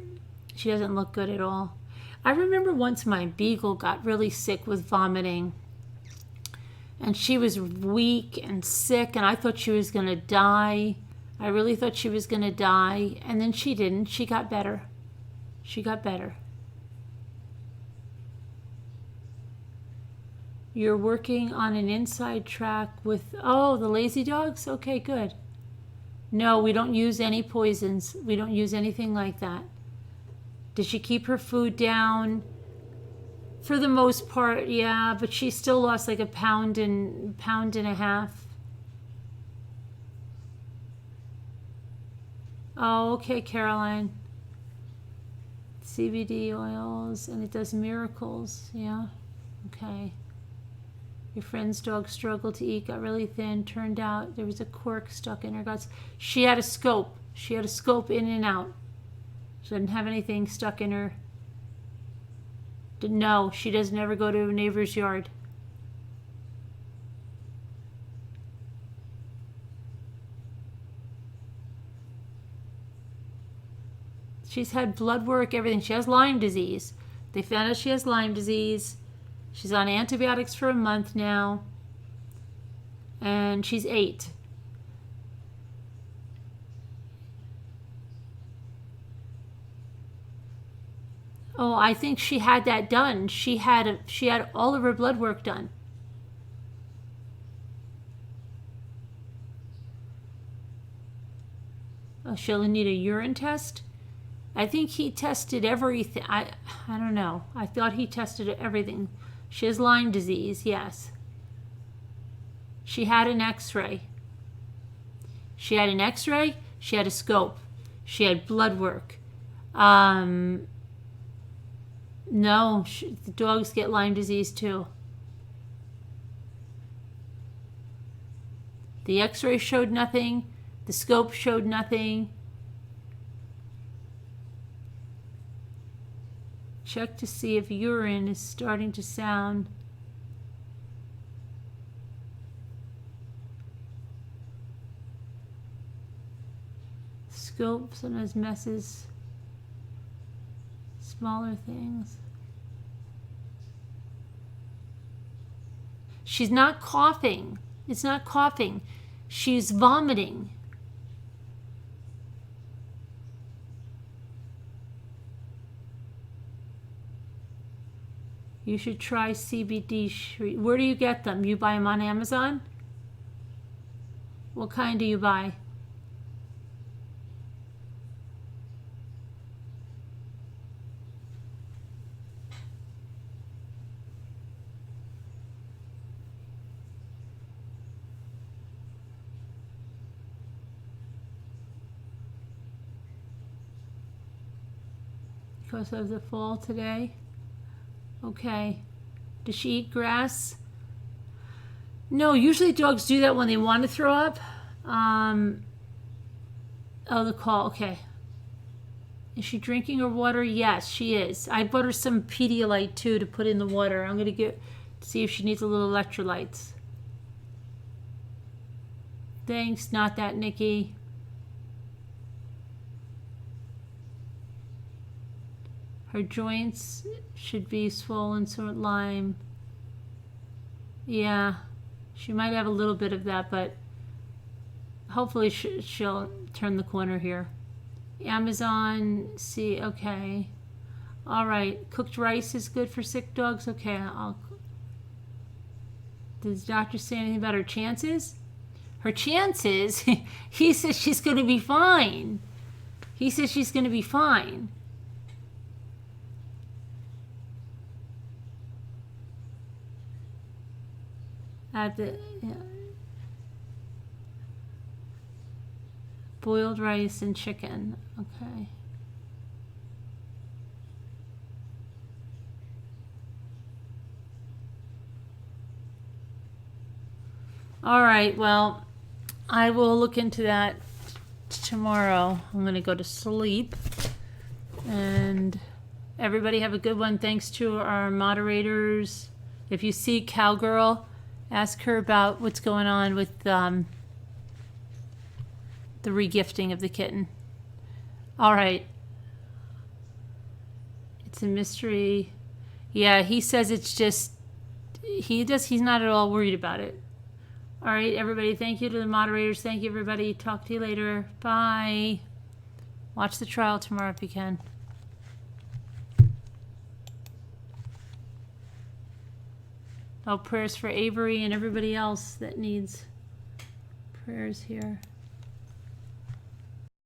She doesn't look good at all. I remember once my beagle got really sick with vomiting, and she was weak and sick, and I thought she was going to die. I really thought she was going to die, and then she didn't. She got better. She got better. You're working on an inside track with, oh, the lazy dogs? Okay, good. No, we don't use any poisons. We don't use anything like that. Did she keep her food down? For the most part, yeah, but she still lost like a pound and a half. Oh, okay, Caroline. CBD oils, and it does miracles. Yeah, okay. Your friend's dog struggled to eat, got really thin. Turned out there was a cork stuck in her guts. She had a scope. She had a scope in and out. She didn't have anything stuck in her. No, she doesn't ever go to a neighbor's yard. She's had blood work, everything. She has Lyme disease. They found out she has Lyme disease. She's on antibiotics for a month now. And she's 8. Oh, I think she had that done. She had all of her blood work done. Oh, she'll need a urine test. I think he tested everything. I don't know. I thought he tested everything. She has Lyme disease, yes. She had an x-ray. She had an x-ray. She had a scope. She had blood work. No, the dogs get Lyme disease too. The x-ray showed nothing. The scope showed nothing. Check to see if urine is starting to sound. Scope sometimes messes smaller things. She's not coughing. It's not coughing. She's vomiting. You should try CBD. Where do you get them? You buy them on Amazon? What kind do you buy? because of the fall today. Okay. Does she eat grass? No, usually dogs do that when they want to throw up. Oh, the call. Okay. Is she drinking her water? Yes, she is. I bought her some Pedialyte too to put in the water. I'm going to see if she needs a little electrolytes. Thanks, not that, Nikki. Her joints should be swollen, so Lyme. Yeah, she might have a little bit of that, but hopefully she'll turn the corner here. Amazon, see, okay. All right, cooked rice is good for sick dogs. Okay, does the doctor say anything about her chances? Her chances? He says she's going to be fine. He says she's going to be fine. Boiled rice and chicken. Okay. All right, well, I will look into that tomorrow. I'm going to go to sleep. And everybody have a good one. Thanks to our moderators. If you see Cowgirl, ask her about what's going on with the regifting of the kitten. All right. It's a mystery. Yeah, he says it's just, he's not at all worried about it. All right, everybody, thank you to the moderators. Thank you, everybody. Talk to you later. Bye. Watch the trial tomorrow if you can. Oh, prayers for Avery and everybody else that needs prayers here.